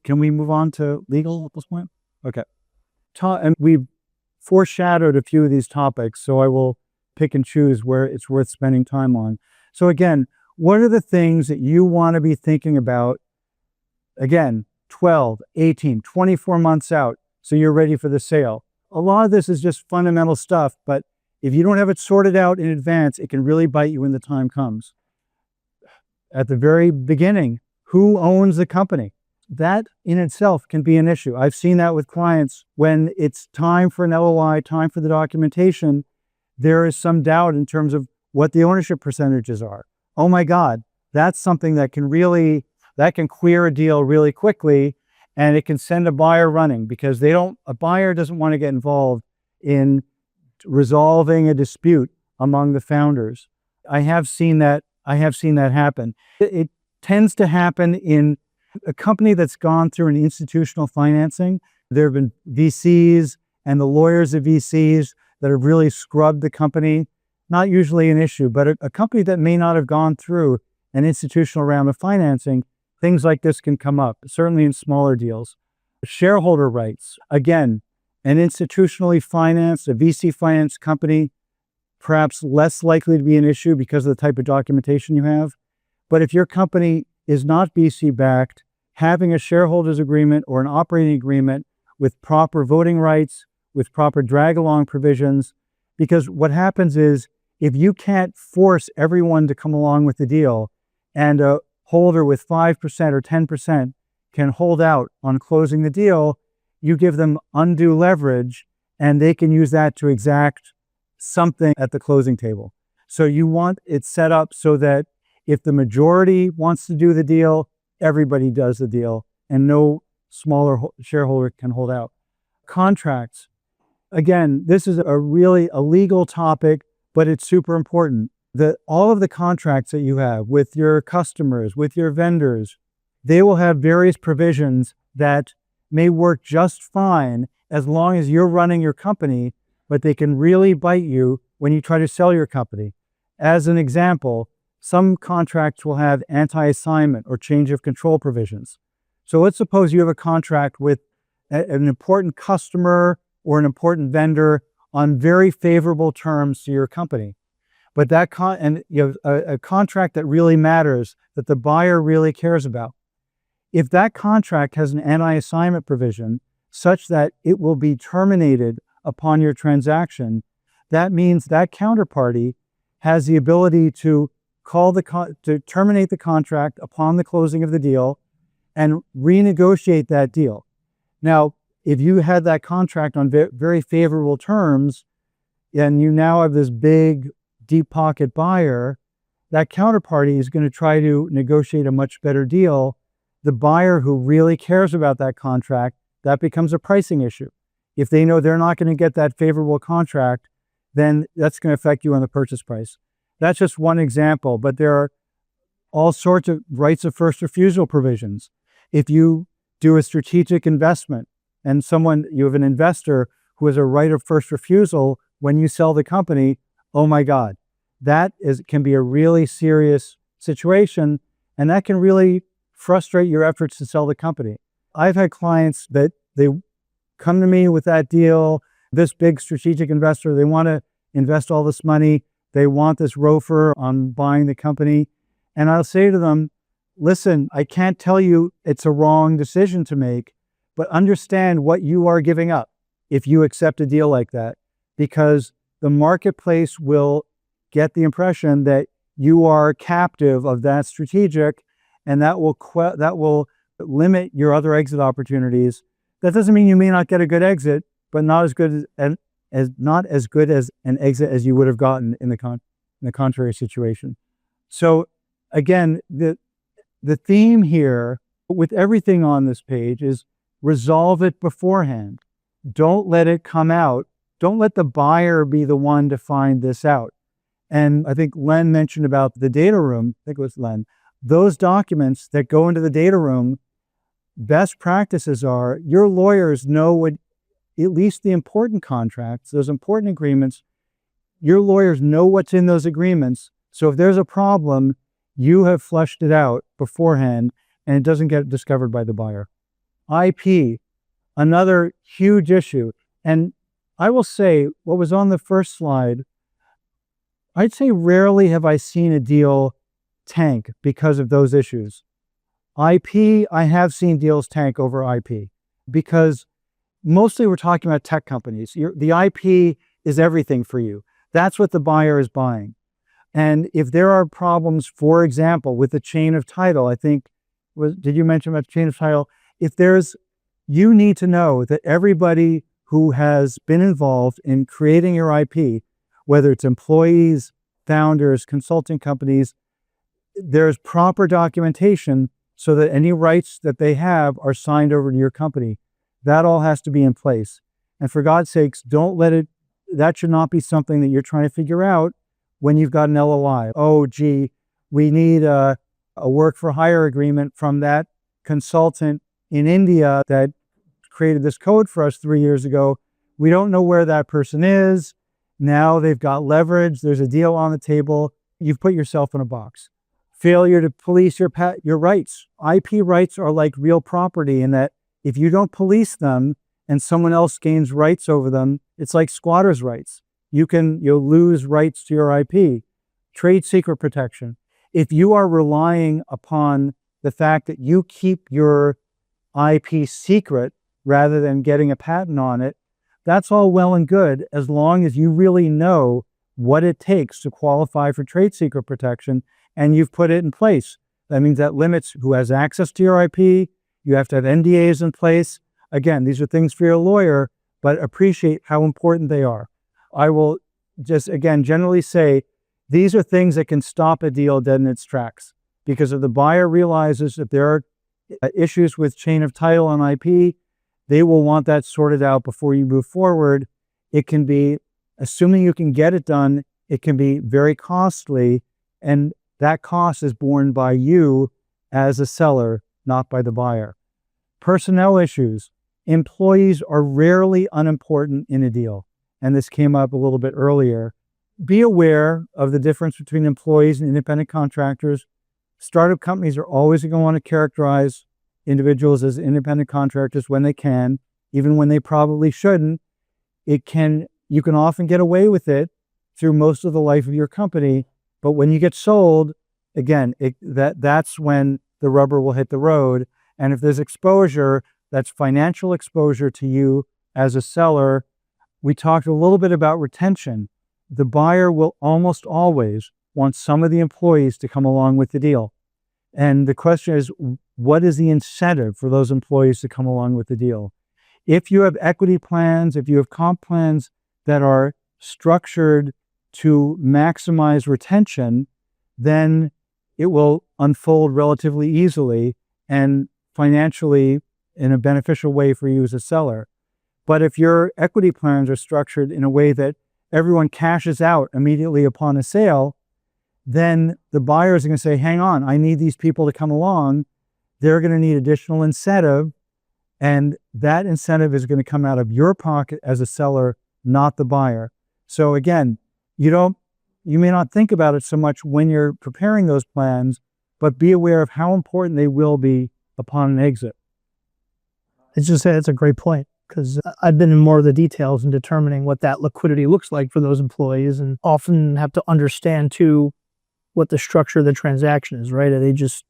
Can we move on to legal at this point? Okay. And we've foreshadowed a few of these topics, so I will pick and choose where it's worth spending time on. So again, what are the things that you want to be thinking about, again, 12, 18, 24 months out, so you're ready for the sale? A lot of this is just fundamental stuff, but if you don't have it sorted out in advance, it can really bite you when the time comes. At the very beginning, who owns the company? That in itself can be an issue. I've seen that with clients when it's time for an LOI, time for the documentation, there is some doubt in terms of what the ownership percentages are. Oh my God, that's something that can queer a deal really quickly, and it can send a buyer running because a buyer doesn't want to get involved in resolving a dispute among the founders. I have seen that happen. It tends to happen in a company that's gone through an institutional financing. There have been VCs and the lawyers of VCs that have really scrubbed the company. Not usually an issue, but a company that may not have gone through an institutional round of financing, things like this can come up, certainly in smaller deals. Shareholder rights. Again, an institutionally financed, a VC financed company, perhaps less likely to be an issue because of the type of documentation you have. But if your company is not VC backed, having a shareholders agreement or an operating agreement with proper voting rights, with proper drag along provisions, because what happens is if you can't force everyone to come along with the deal and a holder with 5% or 10% can hold out on closing the deal, you give them undue leverage and they can use that to exact something at the closing table. So you want it set up so that if the majority wants to do the deal, everybody does the deal and no smaller shareholder can hold out. Contracts. Again, this is a legal topic, but it's super important that all of the contracts that you have with your customers, with your vendors, they will have various provisions that may work just fine as long as you're running your company, but they can really bite you when you try to sell your company. As an example, some contracts will have anti-assignment or change of control provisions. So let's suppose you have a contract with an important customer or an important vendor on very favorable terms to your company. But a contract that really matters, that the buyer really cares about. If that contract has an anti-assignment provision such that it will be terminated upon your transaction, that means that counterparty has the ability to terminate the contract upon the closing of the deal and renegotiate that deal. Now, if you had that contract on very favorable terms and you now have this big deep pocket buyer, that counterparty is going to try to negotiate a much better deal. The buyer who really cares about that contract, that becomes a pricing issue. If they know they're not going to get that favorable contract, then that's going to affect you on the purchase price. That's just one example, but there are all sorts of rights of first refusal provisions. If you do a strategic investment and you have an investor who has a right of first refusal when you sell the company, oh my God, can be a really serious situation, and that can really frustrate your efforts to sell the company. I've had clients that they come to me with that deal, this big strategic investor, they want to invest all this money, they want this ROFR on buying the company, and I'll say to them, listen, I can't tell you it's a wrong decision to make, but understand what you are giving up if you accept a deal like that, because the marketplace will get the impression that you are captive of that strategic, and that will limit your other exit opportunities. That doesn't mean you may not get a good exit, but not as good as an exit as you would have gotten in the contrary situation. So again, the theme here with everything on this page is resolve it beforehand. Don't let it come out. Don't let the buyer be the one to find this out. And I think Len mentioned about the data room. I think it was Len. Those documents that go into the data room, best practices are your lawyers know what, at least the important contracts, those important agreements, your lawyers know what's in those agreements. So if there's a problem, you have fleshed it out beforehand and it doesn't get discovered by the buyer. IP, another huge issue. And I will say what was on the first slide, I'd say rarely have I seen a deal tank because of those issues. IP, I have seen deals tank over IP because mostly we're talking about tech companies. The IP is everything for you. That's what the buyer is buying. And if there are problems, for example, with the chain of title, I think, did you mention about the chain of title? You need to know that everybody who has been involved in creating your IP, whether it's employees, founders, consulting companies, there's proper documentation so that any rights that they have are signed over to your company. That all has to be in place. And for God's sakes, that should not be something that you're trying to figure out when you've got an LOI. Oh, gee, we need a work for hire agreement from that consultant in India that created this code for us 3 years ago. We don't know where that person is. Now they've got leverage. There's a deal on the table. You've put yourself in a box. Failure to police your rights. IP rights are like real property in that if you don't police them and someone else gains rights over them, it's like squatters' rights. You'll lose rights to your IP. Trade secret protection. If you are relying upon the fact that you keep your IP secret rather than getting a patent on it, that's all well and good as long as you really know what it takes to qualify for trade secret protection and you've put it in place. That means that limits who has access to your IP. You have to have NDAs in place. Again, these are things for your lawyer, but appreciate how important they are. I will just, again, generally say these are things that can stop a deal dead in its tracks. Because if the buyer realizes that there are issues with chain of title and IP, they will want that sorted out before you move forward. It can be, assuming you can get it done, it can be very costly, and that cost is borne by you as a seller, not by the buyer. Personnel issues. Employees are rarely unimportant in a deal, and this came up a little bit earlier. Be aware of the difference between employees and independent contractors. Startup companies are always going to want to characterize individuals as independent contractors when they can, even when they probably shouldn't. You can often get away with it through most of the life of your company, but when you get sold, again, that's when the rubber will hit the road. And if there's exposure, that's financial exposure to you as a seller. We talked a little bit about retention. The buyer will almost always want some of the employees to come along with the deal. And the question is, what is the incentive for those employees to come along with the deal? If you have equity plans, if you have comp plans that are structured to maximize retention, then it will unfold relatively easily and financially in a beneficial way for you as a seller. But if your equity plans are structured in a way that everyone cashes out immediately upon a sale, then the buyers are going to say, hang on, I need these people to come along. They're going to need additional incentive, and that incentive is going to come out of your pocket as a seller, not the buyer. So again, you may not think about it so much when you're preparing those plans, but be aware of how important they will be upon an exit. It's just that's a great point, because I've been in more of the details in determining what that liquidity looks like for those employees, and often have to understand too what the structure of the transaction is, right? Are they just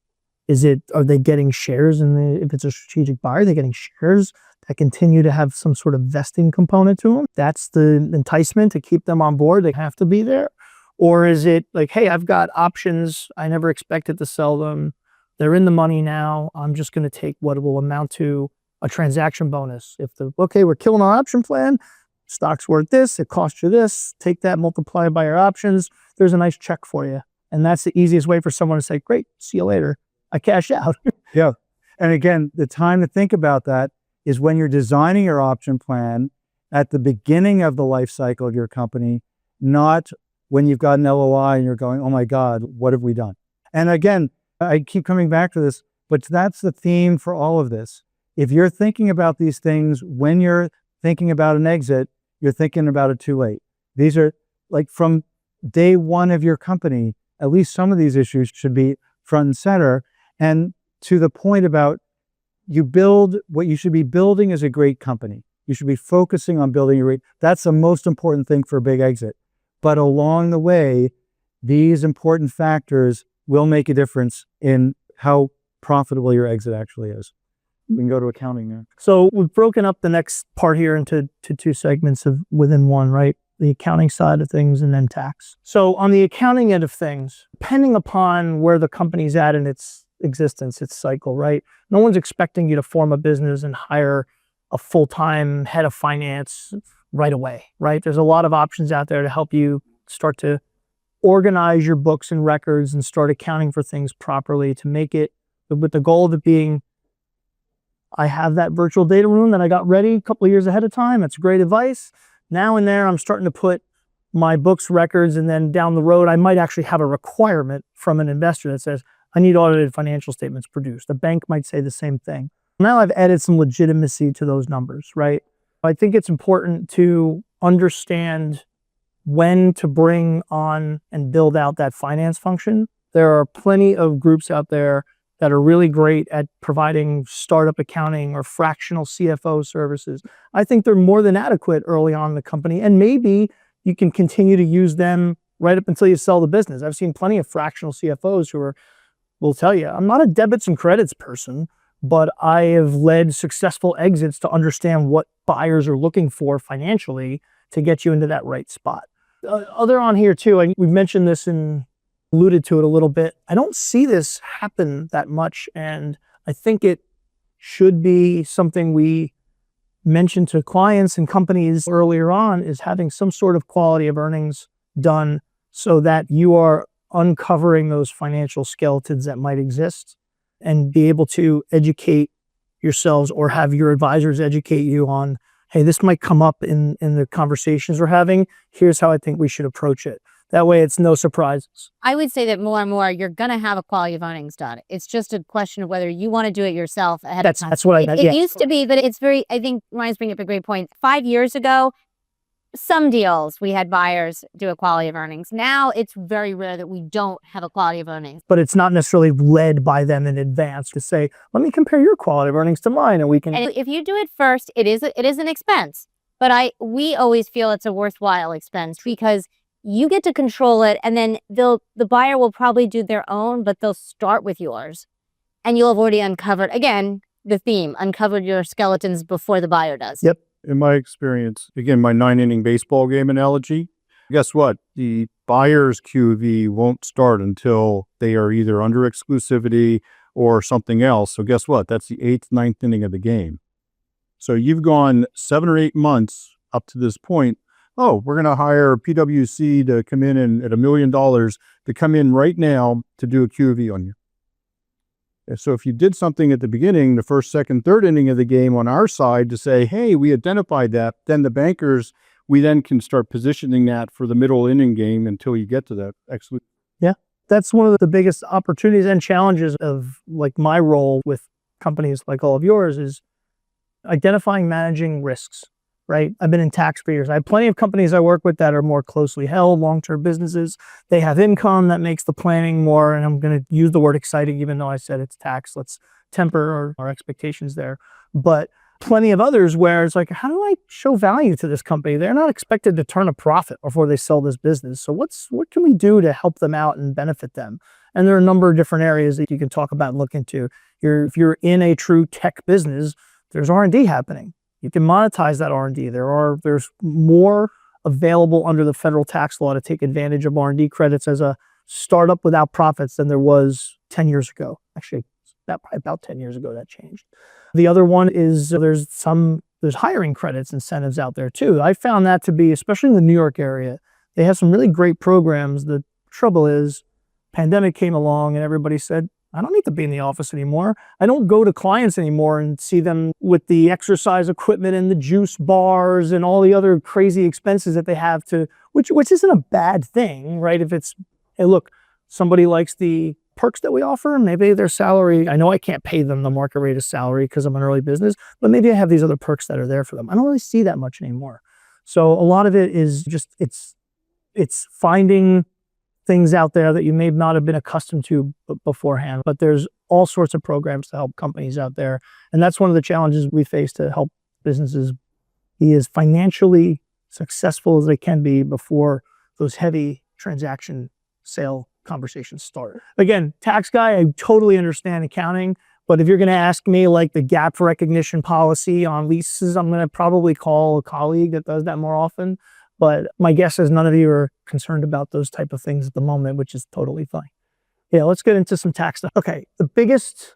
Are they getting shares if it's a strategic buyer, they're getting shares that continue to have some sort of vesting component to them? That's the enticement to keep them on board. They have to be there. Or is it like, hey, I've got options. I never expected to sell them. They're in the money now. I'm just going to take what will amount to a transaction bonus. We're killing our option plan. Stock's worth this. It costs you this. Take that, multiply it by your options. There's a nice check for you. And that's the easiest way for someone to say, great, see you later. I cashed out. Yeah. And again, the time to think about that is when you're designing your option plan at the beginning of the life cycle of your company, not when you've got an LOI and you're going, oh my God, what have we done? And again, I keep coming back to this, but that's the theme for all of this. If you're thinking about these things when you're thinking about an exit, you're thinking about it too late. These are like from day one of your company, at least some of these issues should be front and center. And to the point about what you should be building is a great company. You should be focusing on building a great, that's the most important thing for a big exit. But along the way, these important factors will make a difference in how profitable your exit actually is. We can go to accounting now. So we've broken up the next part here into two segments within one, right? The accounting side of things and then tax. So on the accounting end of things, depending upon where the company's at in its existence, its cycle, right? No one's expecting you to form a business and hire a full-time head of finance right away, right? There's a lot of options out there to help you start to organize your books and records and start accounting for things properly to make it, with the goal of it being, I have that virtual data room that I got ready a couple of years ahead of time. That's great advice. Now and there, I'm starting to put my books, records, and then down the road, I might actually have a requirement from an investor that says, I need audited financial statements produced. The bank might say the same thing. Now I've added some legitimacy to those numbers, right? I think it's important to understand when to bring on and build out that finance function. There are plenty of groups out there that are really great at providing startup accounting or fractional CFO services. I think they're more than adequate early on in the company, and maybe you can continue to use them right up until you sell the business. I've seen plenty of fractional CFOs who will tell you, I'm not a debits and credits person, but I have led successful exits to understand what buyers are looking for financially to get you into that right spot. Other on here too, we've mentioned this and alluded to it a little bit. I don't see this happen that much, and I think it should be something we mention to clients and companies earlier on, is having some sort of quality of earnings done so that you are uncovering those financial skeletons that might exist and be able to educate yourselves or have your advisors educate you on, hey, this might come up in the conversations we're having. Here's how I think we should approach it. That way it's no surprises. I would say that more and more, you're going to have a quality of earnings done. It's just a question of whether you want to do it yourself ahead of time. That's what I meant. It used to be, but it's I think Ryan's bringing up a great point. 5 years ago, some deals we had buyers do a quality of earnings. Now it's very rare that we don't have a quality of earnings. But it's not necessarily led by them in advance to say, let me compare your quality of earnings to mine, and we can. And if you do it first, it is an expense. But we always feel it's a worthwhile expense because you get to control it, and then the buyer will probably do their own, but they'll start with yours. And you'll have already uncovered, again, the theme, uncovered your skeletons before the buyer does. Yep. In my experience, again, my 9-inning baseball game analogy, guess what? The buyer's QV won't start until they are either under exclusivity or something else. So guess what? That's the 8th, 9th inning of the game. So you've gone 7 or 8 months up to this point. Oh, we're going to hire PwC to come in and at $1 million to come in right now to do a QV on you. So if you did something at the beginning, the first, second, third inning of the game on our side to say, hey, we identified that, then the bankers, we then can start positioning that for the middle inning game until you get to that. Excellent. Yeah, that's one of the biggest opportunities and challenges of like my role with companies like all of yours is identifying, managing risks, right? I've been in tax for years. I have plenty of companies I work with that are more closely held, long-term businesses. They have income that makes the planning more, and I'm going to use the word exciting, even though I said it's tax. Let's temper our expectations there. But plenty of others where it's like, how do I show value to this company? They're not expected to turn a profit before they sell this business. So what can we do to help them out and benefit them? And there are a number of different areas that you can talk about and look into. If you're in a true tech business, there's R&D happening. You can monetize that R&D. There's more available under the federal tax law to take advantage of R&D credits as a startup without profits than there was 10 years ago. Actually, about 10 years ago that changed. The other one is there's hiring credits incentives out there too. I found that to be, especially in the New York area, they have some really great programs. The trouble is, pandemic came along and everybody said, I don't need to be in the office anymore. I don't go to clients anymore and see them with the exercise equipment and the juice bars and all the other crazy expenses that they have which isn't a bad thing, right? If it's, hey, look, somebody likes the perks that we offer, maybe their salary, I know I can't pay them the market rate of salary because I'm an early business, but maybe I have these other perks that are there for them. I don't really see that much anymore. So a lot of it is just, it's finding things out there that you may not have been accustomed to beforehand, but there's all sorts of programs to help companies out there. And that's one of the challenges we face to help businesses be as financially successful as they can be before those heavy transaction sale conversations start. Again, tax guy, I totally understand accounting, but if you're going to ask me like the gap recognition policy on leases, I'm going to probably call a colleague that does that more often. But my guess is none of you are concerned about those type of things at the moment, which is totally fine. Yeah, let's get into some tax stuff. Okay, the biggest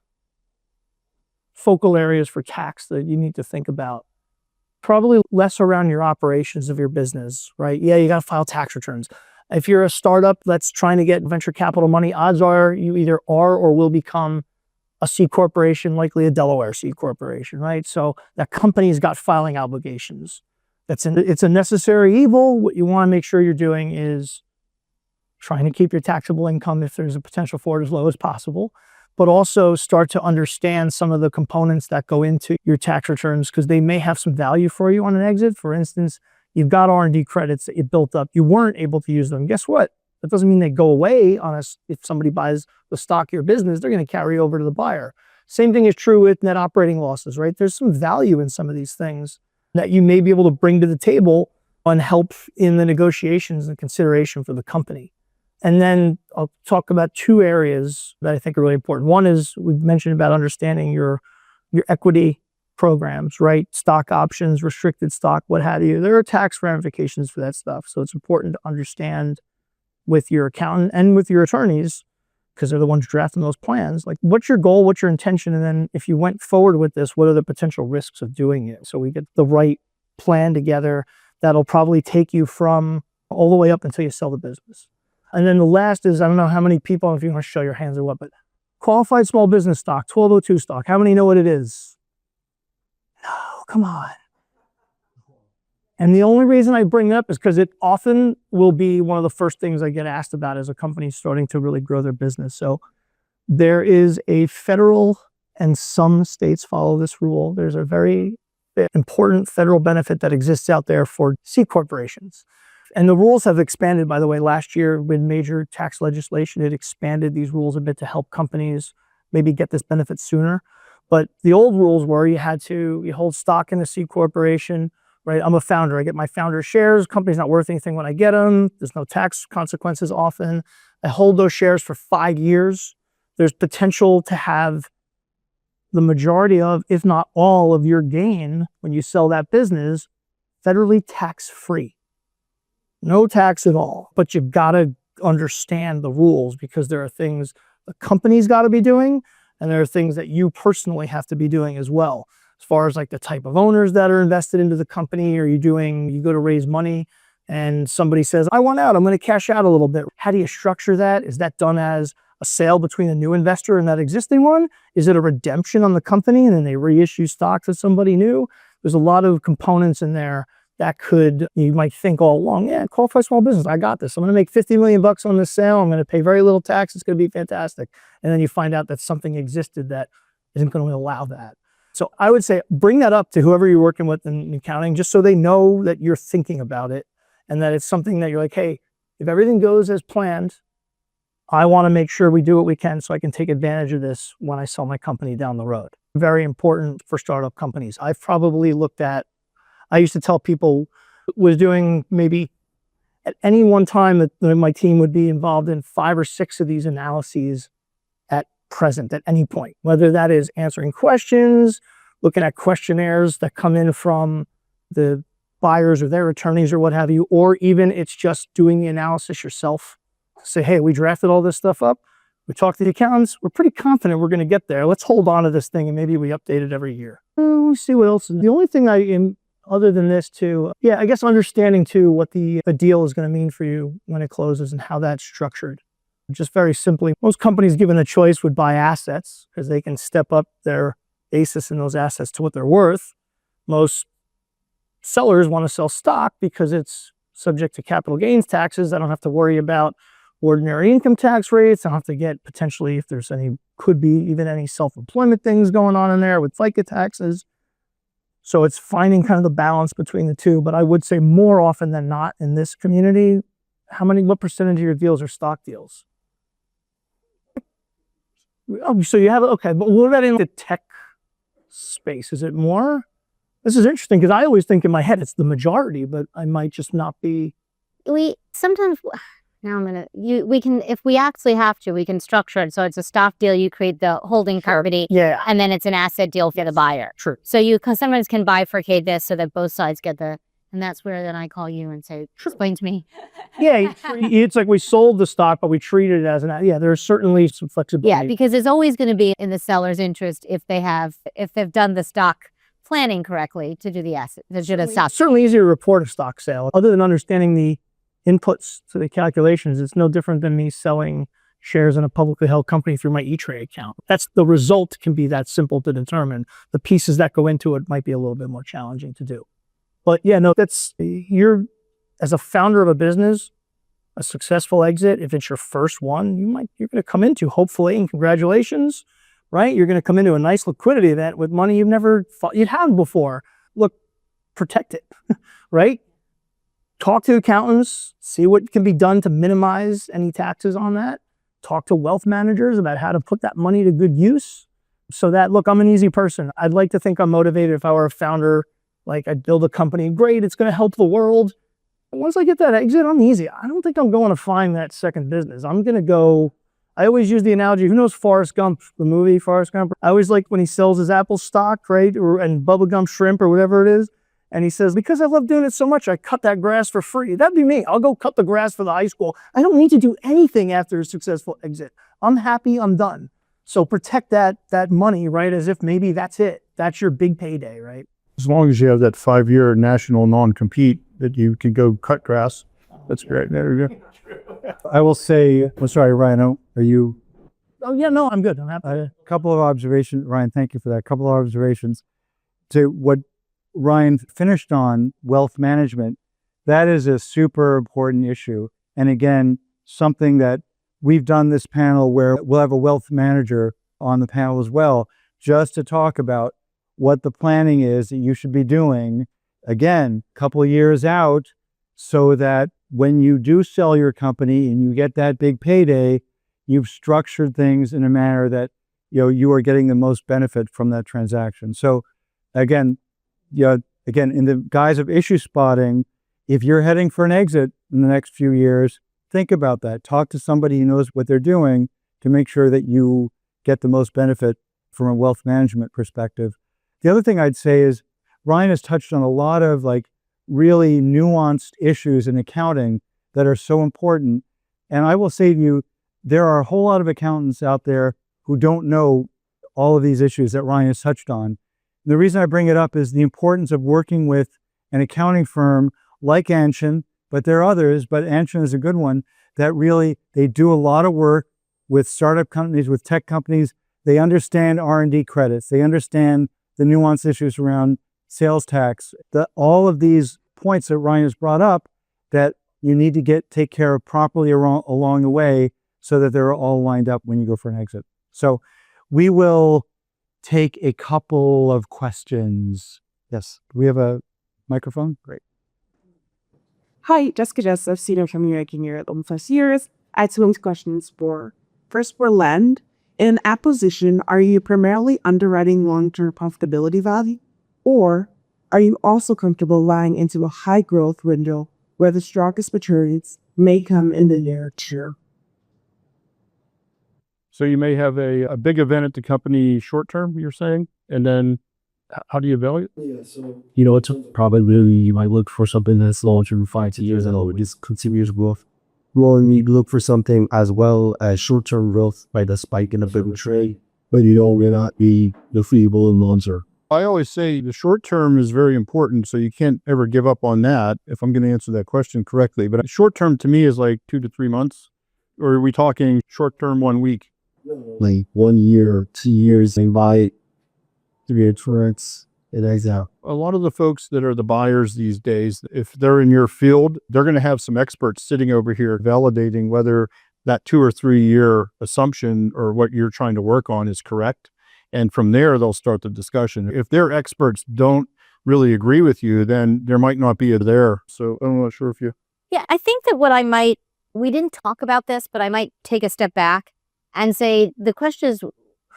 focal areas for tax that you need to think about, probably less around your operations of your business, right? Yeah, you got to file tax returns. If you're a startup that's trying to get venture capital money, odds are you either are or will become a C corporation, likely a Delaware C corporation, right? So that company's got filing obligations. It's a necessary evil. What you want to make sure you're doing is trying to keep your taxable income, if there's a potential for it, as low as possible, but also start to understand some of the components that go into your tax returns because they may have some value for you on an exit. For instance, you've got R&D credits that you built up. You weren't able to use them. Guess what? That doesn't mean they go away on us. If somebody buys the stock of your business, they're going to carry over to the buyer. Same thing is true with net operating losses, right? There's some value in some of these things that you may be able to bring to the table and help in the negotiations and consideration for the company. And then I'll talk about two areas that I think are really important. One is we've mentioned about understanding your equity programs, right? Stock options, restricted stock, what have you. There are tax ramifications for that stuff. So it's important to understand with your accountant and with your attorneys, because they're the ones drafting those plans, like what's your goal, what's your intention, and then if you went forward with this, what are the potential risks of doing it? So we get the right plan together that'll probably take you from all the way up until you sell the business. And then the last is, I don't know how many people, if you want to show your hands or what, but qualified small business stock, 1202 stock. How many know what it is? No, come on. And the only reason I bring it up is because it often will be one of the first things I get asked about as a company starting to really grow their business. So there is a federal, and some states follow this rule. There's a very important federal benefit that exists out there for C corporations. And the rules have expanded, by the way. Last year with major tax legislation, it expanded these rules a bit to help companies maybe get this benefit sooner. But the old rules were you hold stock in a C corporation, right? I'm a founder. I get my founder shares. Company's not worth anything when I get them. There's no tax consequences often. I hold those shares for 5 years. There's potential to have the majority of, if not all of your gain when you sell that business, federally tax-free. No tax at all, but you've got to understand the rules because there are things the company's got to be doing and there are things that you personally have to be doing as well. As far as like the type of owners that are invested into the company, you go to raise money and somebody says, I want out, I'm going to cash out a little bit. How do you structure that? Is that done as a sale between a new investor and that existing one? Is it a redemption on the company and then they reissue stock to somebody new? There's a lot of components in there that you might think all along, yeah, qualified small business, I got this. I'm going to make $50 million on this sale. I'm going to pay very little tax. It's going to be fantastic. And then you find out that something existed that isn't going to allow that. So I would say bring that up to whoever you're working with in accounting, just so they know that you're thinking about it and that it's something that you're like, hey, if everything goes as planned, I want to make sure we do what we can so I can take advantage of this when I sell my company down the road. Very important for startup companies. I've probably looked at, I used to tell people, was doing maybe at any one time that my team would be involved in 5 or 6 of these analyses at present, at any point, whether that is answering questions, looking at questionnaires that come in from the buyers or their attorneys or what have you, or even it's just doing the analysis yourself. Say, hey, we drafted all this stuff up. We talked to the accountants. We're pretty confident we're going to get there. Let's hold on to this thing and maybe we update it every year. We'll see what else. The only thing I am, other than this too, I guess understanding too what the deal is going to mean for you when it closes and how that's structured. Just very simply, most companies given a choice would buy assets because they can step up their basis in those assets to what they're worth. Most sellers want to sell stock because it's subject to capital gains taxes. I don't have to worry about ordinary income tax rates. I don't have to get potentially, if there's any, could be even any self-employment things going on in there with FICA taxes. So it's finding kind of the balance between the two. But I would say more often than not in this community, what percentage of your deals are stock deals? Oh, so you have, okay, but what about in the tech space? Is it more? This is interesting because I always think in my head it's the majority, but I might just not be. We sometimes, now we can, if we actually have to, we can structure it so it's a stock deal, you create the holding company, and then it's an asset deal for the buyer. True. So you sometimes can bifurcate this so that both sides get and that's where then I call you and say, explain to me. It's like we sold the stock, but we treated it as there's certainly some flexibility. Yeah, because it's always going to be in the seller's interest if they've done the stock planning correctly to do the asset. It's certainly easier to report a stock sale. Other than understanding the inputs to the calculations, it's no different than me selling shares in a publicly held company through my E-Trade account. That's the result can be that simple to determine. The pieces that go into it might be a little bit more challenging to do. But you're, as a founder of a business, a successful exit, if it's your first one, you're going to come into, hopefully, and congratulations, right? You're going to come into a nice liquidity event with money you've never thought you'd have before. Look, protect it, right? Talk to accountants, see what can be done to minimize any taxes on that. Talk to wealth managers about how to put that money to good use. So that, look, I'm an easy person. I'd like to think I'm motivated if I were a founder, like I'd build a company, great, it's going to help the world. Once I get that exit, I'm easy. I don't think I'm going to find that second business. I'm going to go, I always use the analogy, who knows Forrest Gump, the movie Forrest Gump? I always like when he sells his Apple stock, right? And bubblegum shrimp or whatever it is. And he says, because I love doing it so much, I cut that grass for free. That'd be me. I'll go cut the grass for the high school. I don't need to do anything after a successful exit. I'm happy, I'm done. So protect that money, right? As if maybe that's it. That's your big payday, right? As long as you have that 5-year national non-compete that you can go cut grass, that's great. There you go. I will say, I'm sorry, Ryan, are you? Oh, yeah, no, I'm good. I'm happy. A couple of observations. Ryan, thank you for that. A couple of observations to what Ryan finished on, wealth management. That is a super important issue. And again, something that we've done this panel where we'll have a wealth manager on the panel as well, just to talk about what the planning is that you should be doing, again, a couple of years out, so that when you do sell your company and you get that big payday, you've structured things in a manner that you are getting the most benefit from that transaction. So again, in the guise of issue spotting, if you're heading for an exit in the next few years, think about that. Talk to somebody who knows what they're doing to make sure that you get the most benefit from a wealth management perspective. The other thing I'd say is Ryan has touched on a lot of really nuanced issues in accounting that are so important. And I will say to you, there are a whole lot of accountants out there who don't know all of these issues that Ryan has touched on. The reason I bring it up is the importance of working with an accounting firm like Anchin, but there are others, but Anchin is a good one, that really, they do a lot of work with startup companies, with tech companies. They understand R&D credits. They understand the nuanced issues around sales tax, all of these points that Ryan has brought up that you need to take care of properly along the way so that they're all lined up when you go for an exit. So we will take a couple of questions. Yes, we have a microphone? Great. Hi, Jessica Joseph, senior community here at 11+ years. I had two questions first for Len. In acquisition, are you primarily underwriting long-term profitability value, or are you also comfortable lying into a high-growth window where the strongest returns may come in the near term? So you may have a big event at the company short term, you're saying, and then how do you evaluate? It's probably you might look for something that's long-term, 5 to 10 years, and with this continuous growth. Well, and you look for something as well as short-term growth by the spike in a big trade, but may not be the feasible in long term. I always say the short term is very important, so you can't ever give up on that, if I'm going to answer that question correctly. But short term to me is like 2 to 3 months, or are we talking short term 1 week? Like 1 year, 2 years, they buy 3 insurance, it eggs out. A lot of the folks that are the buyers these days, if they're in your field, they're going to have some experts sitting over here validating whether that 2 or 3 year assumption or what you're trying to work on is correct. And from there, they'll start the discussion. If their experts don't really agree with you, then there might not be a there. So I'm not sure if you... Yeah, I think that we didn't talk about this, but I might take a step back and say the question is,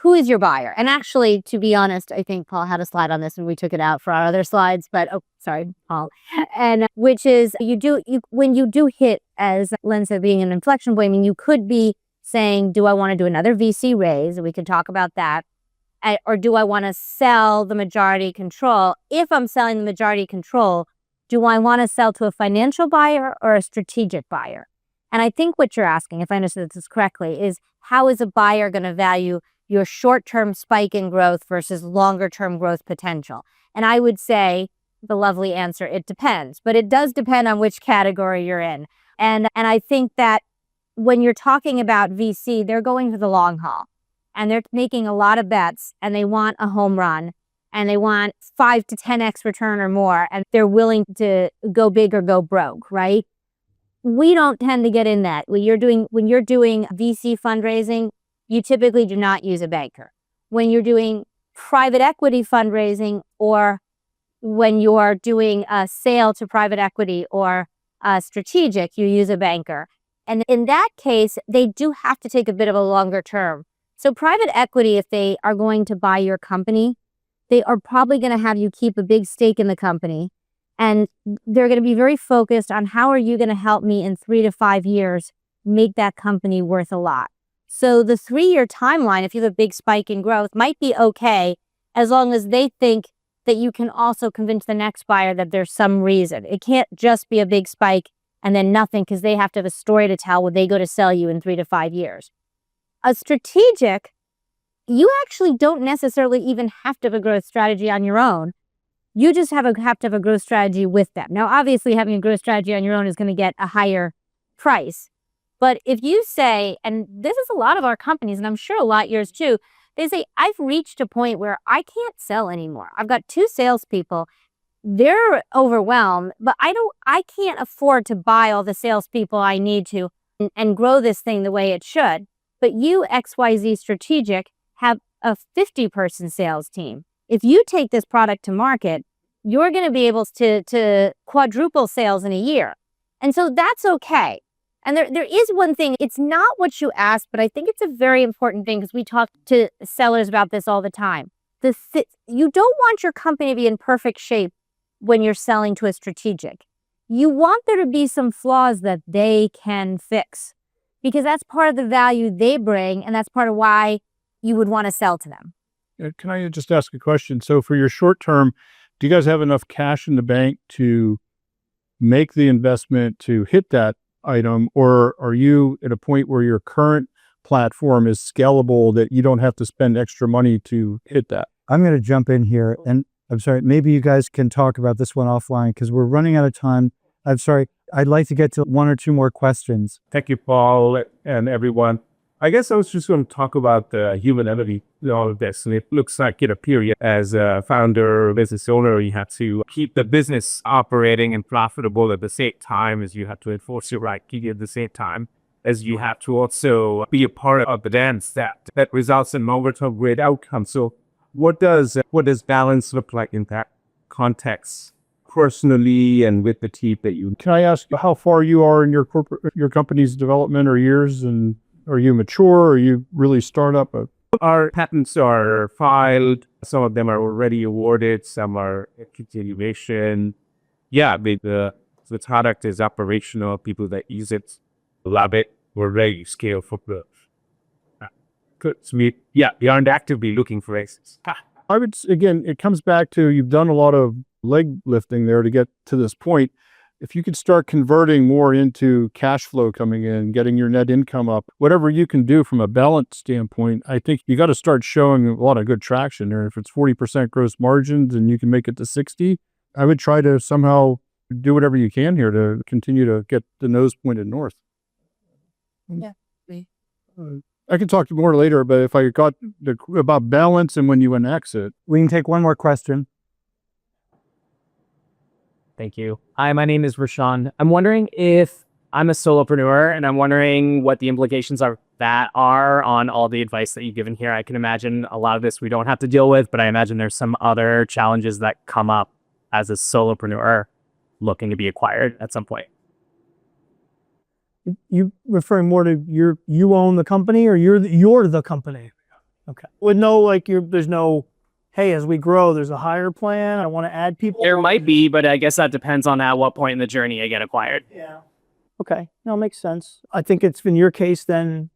who is your buyer? And actually, to be honest, I think Paul had a slide on this and we took it out for our other slides, but sorry, Paul. And which is when you do hit, as Len said, being an inflection point, I mean, you could be saying, do I want to do another VC raise? We could talk about that. Or do I want to sell the majority control? If I'm selling the majority control, do I want to sell to a financial buyer or a strategic buyer? And I think what you're asking, if I understood this correctly, is how is a buyer going to value your short-term spike in growth versus longer-term growth potential? And I would say the lovely answer, it depends. But it does depend on which category you're in. And I think that when you're talking about VC, they're going for the long haul. And they're making a lot of bets, and they want a home run, and they want 5 to 10x return or more, and they're willing to go big or go broke, right? We don't tend to get in that. When you're doing VC fundraising, you typically do not use a banker. When you're doing private equity fundraising, or when you're doing a sale to private equity or a strategic, you use a banker. And in that case, they do have to take a bit of a longer term. So private equity, if they are going to buy your company, they are probably going to have you keep a big stake in the company. And they're going to be very focused on how are you going to help me in 3 to 5 years make that company worth a lot. So the 3-year timeline, if you have a big spike in growth, might be okay as long as they think that you can also convince the next buyer that there's some reason. It can't just be a big spike and then nothing, because they have to have a story to tell when they go to sell you in 3 to 5 years. A strategic, you actually don't necessarily even have to have a growth strategy on your own. You just have to have a growth strategy with them. Now, obviously, having a growth strategy on your own is going to get a higher price. But if you say, and this is a lot of our companies, and I'm sure a lot yours too, they say, I've reached a point where I can't sell anymore. I've got 2 salespeople. They're overwhelmed, but I can't afford to buy all the salespeople I need to and grow this thing the way it should. But you, XYZ Strategic, have a 50-person sales team. If you take this product to market, you're going to be able to quadruple sales in a year. And so that's okay. And there is one thing, it's not what you asked, but I think it's a very important thing because we talk to sellers about this all the time. You don't want your company to be in perfect shape when you're selling to a strategic. You want there to be some flaws that they can fix, because that's part of the value they bring, and that's part of why you would want to sell to them. Can I just ask a question? So for your short term, do you guys have enough cash in the bank to make the investment to hit that item, or are you at a point where your current platform is scalable that you don't have to spend extra money to hit that? I'm going to jump in here, and I'm sorry, maybe you guys can talk about this one offline because we're running out of time. I'm sorry, I'd like to get to 1 or 2 more questions. Thank you, Paul, and everyone. I guess I was just going to talk about the human element in all of this. And it looks like, period, as a founder, business owner, you have to keep the business operating and profitable at the same time as you have to enforce your right key at the same time as you have to also be a part of the dance that results in longer-term great outcomes. So what does balance look like in that context? personally and with the team that you. Can I ask how far you are in your company's development or years, and are you mature? Or are you really startup? Our patents are filed. Some of them are already awarded. Some are in continuation. Yeah, the product is operational. People that use it love it. We're ready to scale for the. We aren't actively looking for exits. I would, again, it comes back to you've done a lot of leg lifting there to get to this point. If you could start converting more into cash flow coming in, getting your net income up, whatever you can do from a balance standpoint, I think you got to start showing a lot of good traction there. If it's 40% gross margins and you can make it to 60, I would try to somehow do whatever you can here to continue to get the nose pointed north. Yeah. I can talk more later, but if I got about balance and when you went exit. We can take one more question. Thank you. Hi, my name is Rashawn. I'm wondering if I'm a solopreneur, and I'm wondering what the implications are on all the advice that you've given here. I can imagine a lot of this we don't have to deal with, but I imagine there's some other challenges that come up as a solopreneur looking to be acquired at some point. You referring more to you own the company, or you're the company? Okay. With no, there's no, hey, as we grow, there's a hire plan. I want to add people. There might be, but I guess that depends on at what point in the journey I get acquired. Yeah. Okay. No, it makes sense. I think it's in your case, then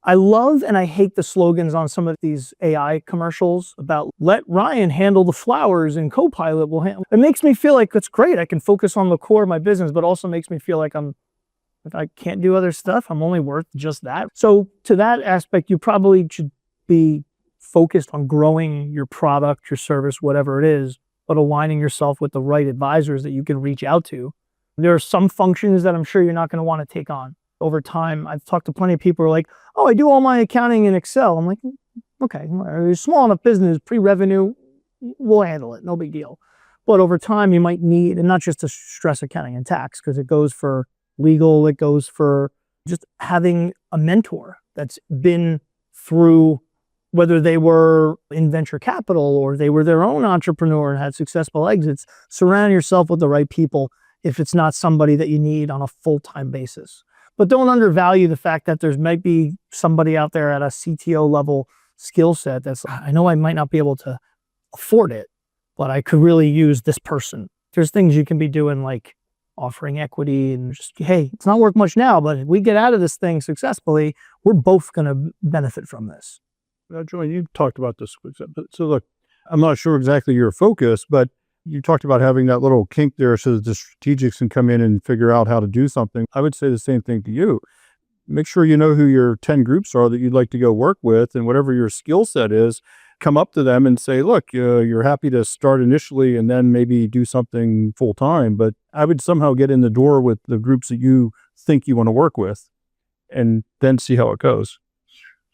I love and I hate the slogans on some of these AI commercials about let Ryan handle the flowers and Copilot will handle. It makes me feel like it's great. I can focus on the core of my business, but also makes me feel like if I can't do other stuff, I'm only worth just that. So to that aspect, you probably should be focused on growing your product, your service, whatever it is, but aligning yourself with the right advisors that you can reach out to. There are some functions that I'm sure you're not going to want to take on. Over time, I've talked to plenty of people who are like, oh, I do all my accounting in Excel. I'm like, okay, you're a small enough business, pre-revenue, we'll handle it, no big deal. But over time, you might need, and not just to stress accounting and tax, because it goes for legal, it goes for just having a mentor that's been through, whether they were in venture capital or they were their own entrepreneur and had successful exits. Surround yourself with the right people if it's not somebody that you need on a full-time basis. But don't undervalue the fact that there might be somebody out there at a CTO level skill set I know I might not be able to afford it, but I could really use this person. There's things you can be doing like offering equity and just, hey, it's not worth much now, but if we get out of this thing successfully, we're both going to benefit from this. Joanna, you talked about this. So look, I'm not sure exactly your focus, but you talked about having that little kink there so that the strategics can come in and figure out how to do something. I would say the same thing to you. Make sure you know who your 10 groups are that you'd like to go work with, and whatever your skill set is, come up to them and say, look, you're happy to start initially and then maybe do something full time. But I would somehow get in the door with the groups that you think you want to work with and then see how it goes.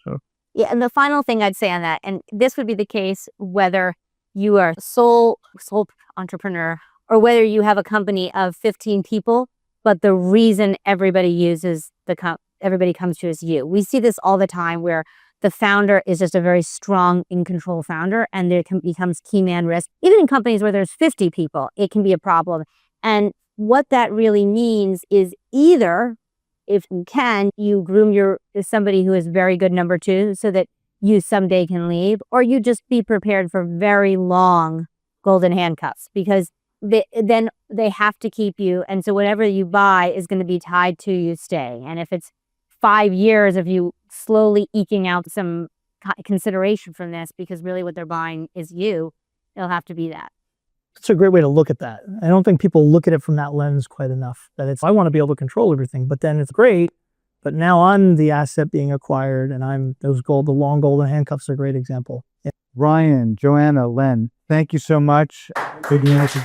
So. Yeah, and the final thing I'd say on that, and this would be the case whether you are sole entrepreneur or whether you have a company of 15 people, but the reason everybody comes to is you. We see this all the time where the founder is just a very strong, in control founder, and there becomes key man risk. Even in companies where there's 50 people, it can be a problem. And what that really means is either, if you can, you groom somebody who is very good number two so that you someday can leave, or you just be prepared for very long golden handcuffs, because then they have to keep you. And so whatever you buy is going to be tied to you stay. And if it's 5 years of you slowly eking out some consideration from this, because really what they're buying is you, it'll have to be that. It's a great way to look at that. I don't think people look at it from that lens quite enough, that I want to be able to control everything, but then it's great. But now I'm the asset being acquired, and the long golden handcuffs are a great example. Yeah. Ryan, Joanna, Len, thank you so much. Good news.